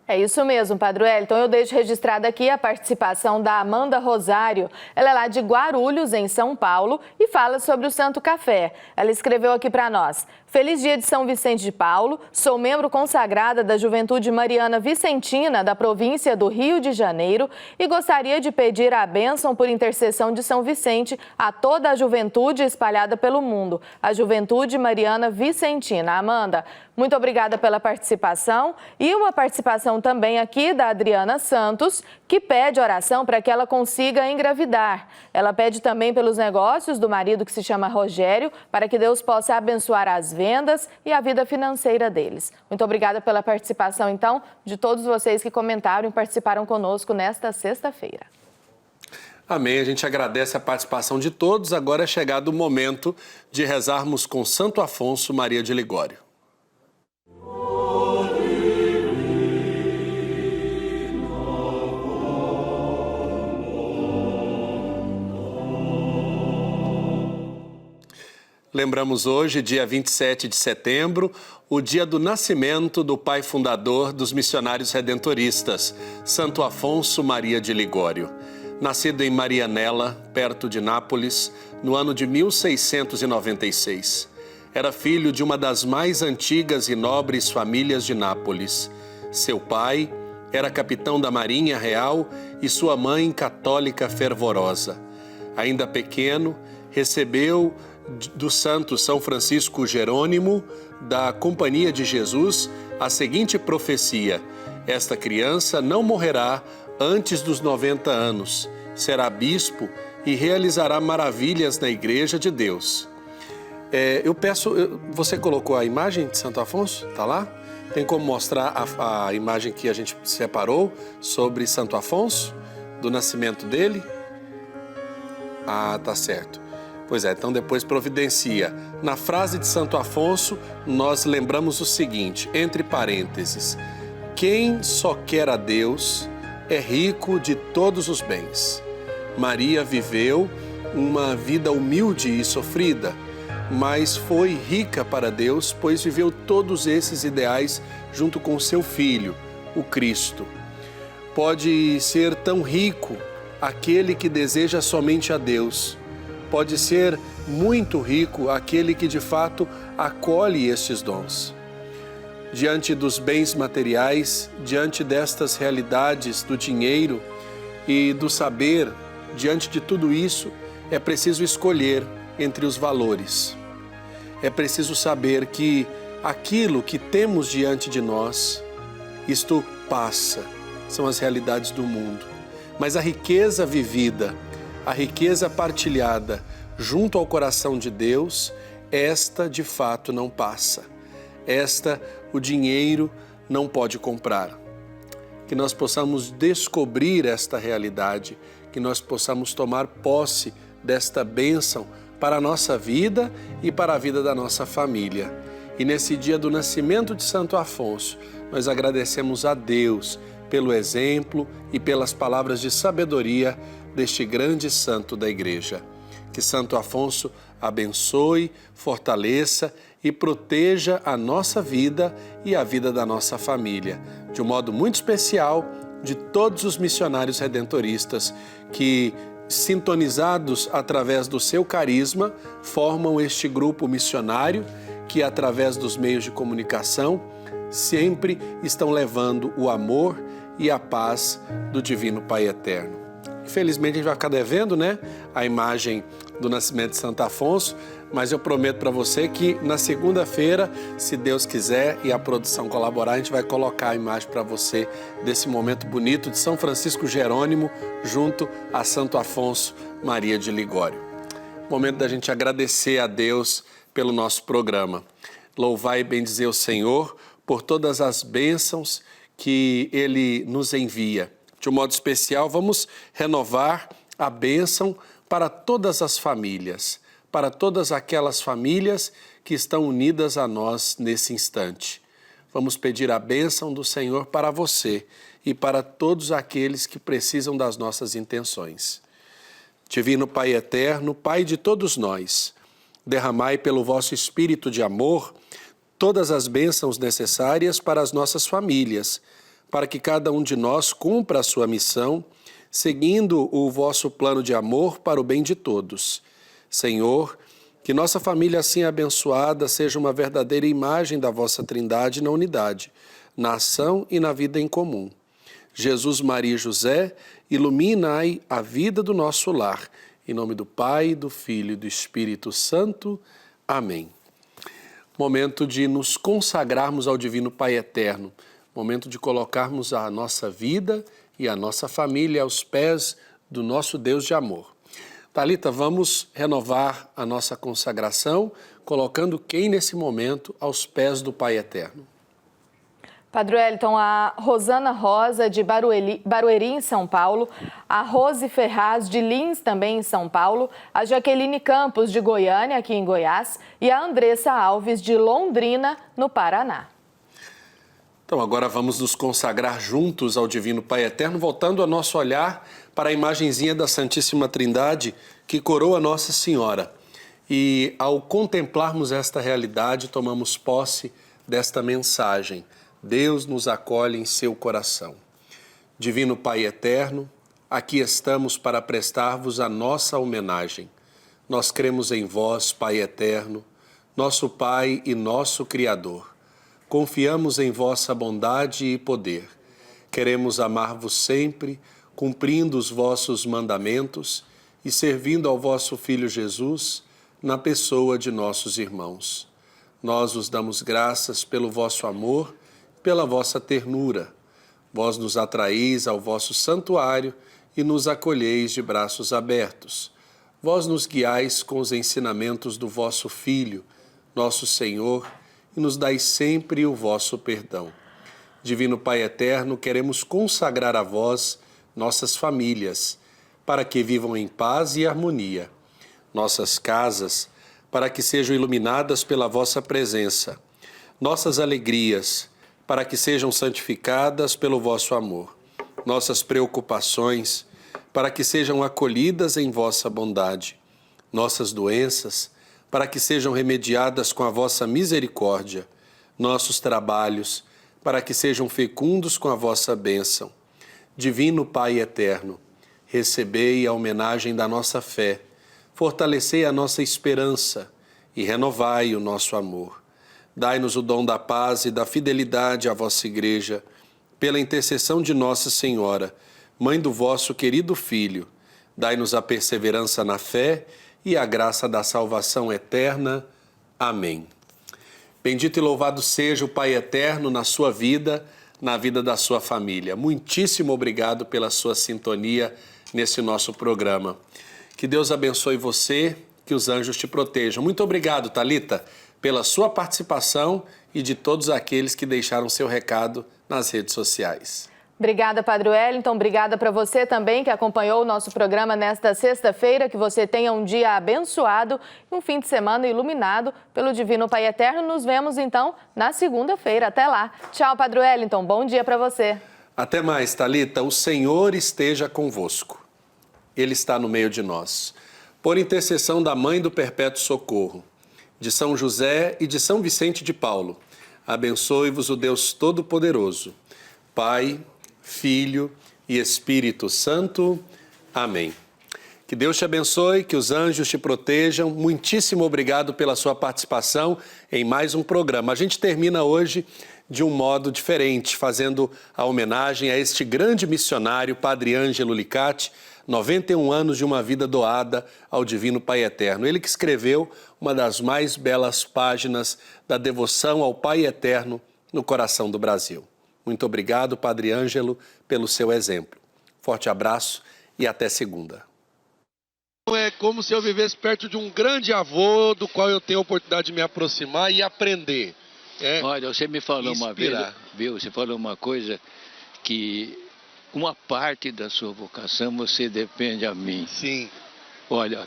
É isso mesmo, Padre Wellington. Eu deixo registrada aqui a participação da Amanda Rosário. Ela é lá de Guarulhos, em São Paulo, e fala sobre o Santo Café. Ela escreveu aqui para nós: feliz dia de São Vicente de Paulo, sou membro consagrada da Juventude Mariana Vicentina da província do Rio de Janeiro e gostaria de pedir a bênção por intercessão de São Vicente a toda a juventude espalhada pelo mundo. A Juventude Mariana Vicentina. Amanda, muito obrigada pela participação e uma participação também aqui da Adriana Santos, que pede oração para que ela consiga engravidar. Ela pede também pelos negócios do marido, que se chama Rogério, para que Deus possa abençoar as vendas e a vida financeira deles. Muito obrigada pela participação, então, de todos vocês que comentaram e participaram conosco nesta sexta-feira. Amém. A gente agradece a participação de todos. Agora é chegado o momento de rezarmos com Santo Afonso Maria de Ligório. Lembramos hoje, dia 27 de setembro, o dia do nascimento do pai fundador dos missionários redentoristas, Santo Afonso Maria de Ligório. Nascido em Marianella, perto de Nápoles, no ano de 1696. Era filho de uma das mais antigas e nobres famílias de Nápoles. Seu pai era capitão da Marinha Real e sua mãe católica fervorosa. Ainda pequeno, recebeu do santo São Francisco Jerônimo, da Companhia de Jesus, a seguinte profecia: esta criança não morrerá antes dos 90 anos, será bispo e realizará maravilhas na Igreja de Deus. Eu peço, você colocou a imagem de Santo Afonso? Está lá? Tem como mostrar a imagem que a gente separou sobre Santo Afonso, do nascimento dele? Ah, tá certo. Pois é, então depois providencia. Na frase de Santo Afonso, nós lembramos o seguinte, entre parênteses: quem só quer a Deus é rico de todos os bens. Maria viveu uma vida humilde e sofrida, mas foi rica para Deus, pois viveu todos esses ideais junto com seu filho, o Cristo. Pode ser tão rico aquele que deseja somente a Deus. Pode ser muito rico aquele que de fato acolhe estes dons. Diante dos bens materiais, diante destas realidades do dinheiro e do saber, diante de tudo isso, é preciso escolher entre os valores. É preciso saber que aquilo que temos diante de nós, isto passa, são as realidades do mundo. Mas a riqueza vivida, a riqueza partilhada junto ao coração de Deus, esta de fato não passa. Esta o dinheiro não pode comprar. Que nós possamos descobrir esta realidade, que nós possamos tomar posse desta bênção para a nossa vida e para a vida da nossa família. E nesse dia do nascimento de Santo Afonso, nós agradecemos a Deus pelo exemplo e pelas palavras de sabedoria deste grande santo da Igreja. Que Santo Afonso abençoe, fortaleça e proteja a nossa vida e a vida da nossa família, de um modo muito especial de todos os missionários redentoristas que, sintonizados através do seu carisma, formam este grupo missionário que, através dos meios de comunicação, sempre estão levando o amor e a paz do Divino Pai Eterno. Infelizmente, a gente vai ficar devendo, né, a imagem do nascimento de Santo Afonso, mas eu prometo para você que na segunda-feira, se Deus quiser e a produção colaborar, a gente vai colocar a imagem para você desse momento bonito de São Francisco Jerônimo junto a Santo Afonso Maria de Ligório. Momento da gente agradecer a Deus pelo nosso programa. Louvar e bendizer o Senhor por todas as bênçãos que Ele nos envia. De um modo especial, vamos renovar a bênção para todas as famílias, para todas aquelas famílias que estão unidas a nós nesse instante. Vamos pedir a bênção do Senhor para você e para todos aqueles que precisam das nossas intenções. Divino Pai Eterno, Pai de todos nós, derramai pelo vosso Espírito de amor todas as bênçãos necessárias para as nossas famílias, para que cada um de nós cumpra a sua missão, seguindo o vosso plano de amor para o bem de todos. Senhor, que nossa família assim abençoada seja uma verdadeira imagem da vossa Trindade na unidade, na ação e na vida em comum. Jesus, Maria e José, iluminai a vida do nosso lar. Em nome do Pai, do Filho e do Espírito Santo. Amém. Momento de nos consagrarmos ao Divino Pai Eterno. Momento de colocarmos a nossa vida e a nossa família aos pés do nosso Deus de amor. Thalita, vamos renovar a nossa consagração, colocando quem nesse momento aos pés do Pai Eterno? Padre Wellington, a Rosana Rosa, de Barueri, em São Paulo, a Rose Ferraz, de Lins, também em São Paulo, a Jaqueline Campos, de Goiânia, aqui em Goiás, e a Andressa Alves, de Londrina, no Paraná. Então agora vamos nos consagrar juntos ao Divino Pai Eterno, voltando a nosso olhar para a imagenzinha da Santíssima Trindade que coroa Nossa Senhora. E ao contemplarmos esta realidade, tomamos posse desta mensagem. Deus nos acolhe em seu coração. Divino Pai Eterno, aqui estamos para prestar-vos a nossa homenagem. Nós cremos em vós, Pai Eterno, nosso Pai e nosso Criador. Confiamos em vossa bondade e poder. Queremos amar-vos sempre, cumprindo os vossos mandamentos e servindo ao vosso Filho Jesus na pessoa de nossos irmãos. Nós os damos graças pelo vosso amor, pela vossa ternura. Vós nos atraís ao vosso santuário e nos acolheis de braços abertos. Vós nos guiais com os ensinamentos do vosso Filho, nosso Senhor, e nos dais sempre o vosso perdão. Divino Pai Eterno, queremos consagrar a vós nossas famílias, para que vivam em paz e harmonia. Nossas casas, para que sejam iluminadas pela vossa presença. Nossas alegrias, para que sejam santificadas pelo vosso amor. Nossas preocupações, para que sejam acolhidas em vossa bondade. Nossas doenças, para que sejam remediadas com a vossa misericórdia, nossos trabalhos, para que sejam fecundos com a vossa bênção. Divino Pai Eterno, recebei a homenagem da nossa fé, fortalecei a nossa esperança e renovai o nosso amor. Dai-nos o dom da paz e da fidelidade à vossa Igreja, pela intercessão de Nossa Senhora, Mãe do vosso querido Filho. Dai-nos a perseverança na fé e a graça da salvação eterna. Amém. Bendito e louvado seja o Pai Eterno na sua vida, na vida da sua família. Muitíssimo obrigado pela sua sintonia nesse nosso programa. Que Deus abençoe você, que os anjos te protejam. Muito obrigado, Thalita, pela sua participação e de todos aqueles que deixaram seu recado nas redes sociais. Obrigada, Padre Wellington. Obrigada para você também que acompanhou o nosso programa nesta sexta-feira. Que você tenha um dia abençoado e um fim de semana iluminado pelo Divino Pai Eterno. Nos vemos, então, na segunda-feira. Até lá. Tchau, Padre Wellington. Bom dia para você. Até mais, Thalita. O Senhor esteja convosco. Ele está no meio de nós. por intercessão da Mãe do Perpétuo Socorro, de São José e de São Vicente de Paulo, abençoe-vos o Deus Todo-Poderoso, Pai, Filho e Espírito Santo. Amém. Que Deus te abençoe, que os anjos te protejam. Muitíssimo obrigado pela sua participação em mais um programa. A gente termina hoje de um modo diferente, fazendo a homenagem a este grande missionário, Padre Ângelo Licati, 91 anos de uma vida doada ao Divino Pai Eterno. Ele que escreveu uma das mais belas páginas da devoção ao Pai Eterno no coração do Brasil. Muito obrigado, Padre Ângelo, pelo seu exemplo. Forte abraço e até segunda. É como se eu vivesse perto de um grande avô do qual eu tenho a oportunidade de me aproximar e aprender. Olha, você me falou uma vez, viu? Você falou uma coisa que uma parte da sua vocação você depende a mim. Sim. Olha,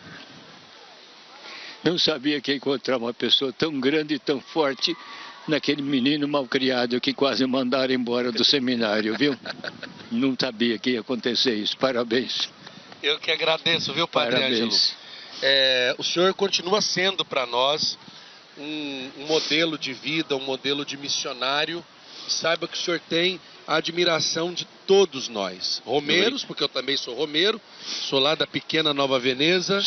não sabia que ia encontrar uma pessoa tão grande e tão forte naquele menino malcriado que quase mandaram embora do seminário, viu? Não sabia que ia acontecer isso. Parabéns. Eu que agradeço, viu, Padre Ângelo? O senhor continua sendo para nós um modelo de vida, um modelo de missionário. Saiba que o senhor tem a admiração de todos nós. Romeiros, porque eu também sou romeiro, sou lá da pequena Nova Veneza.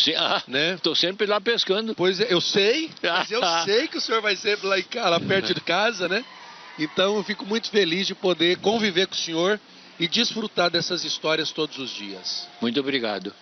Né? Estou sempre lá pescando. Pois é, eu sei, mas eu sei que o senhor vai sempre lá perto de casa, né? Então eu fico muito feliz de poder conviver com o senhor e desfrutar dessas histórias todos os dias. Muito obrigado.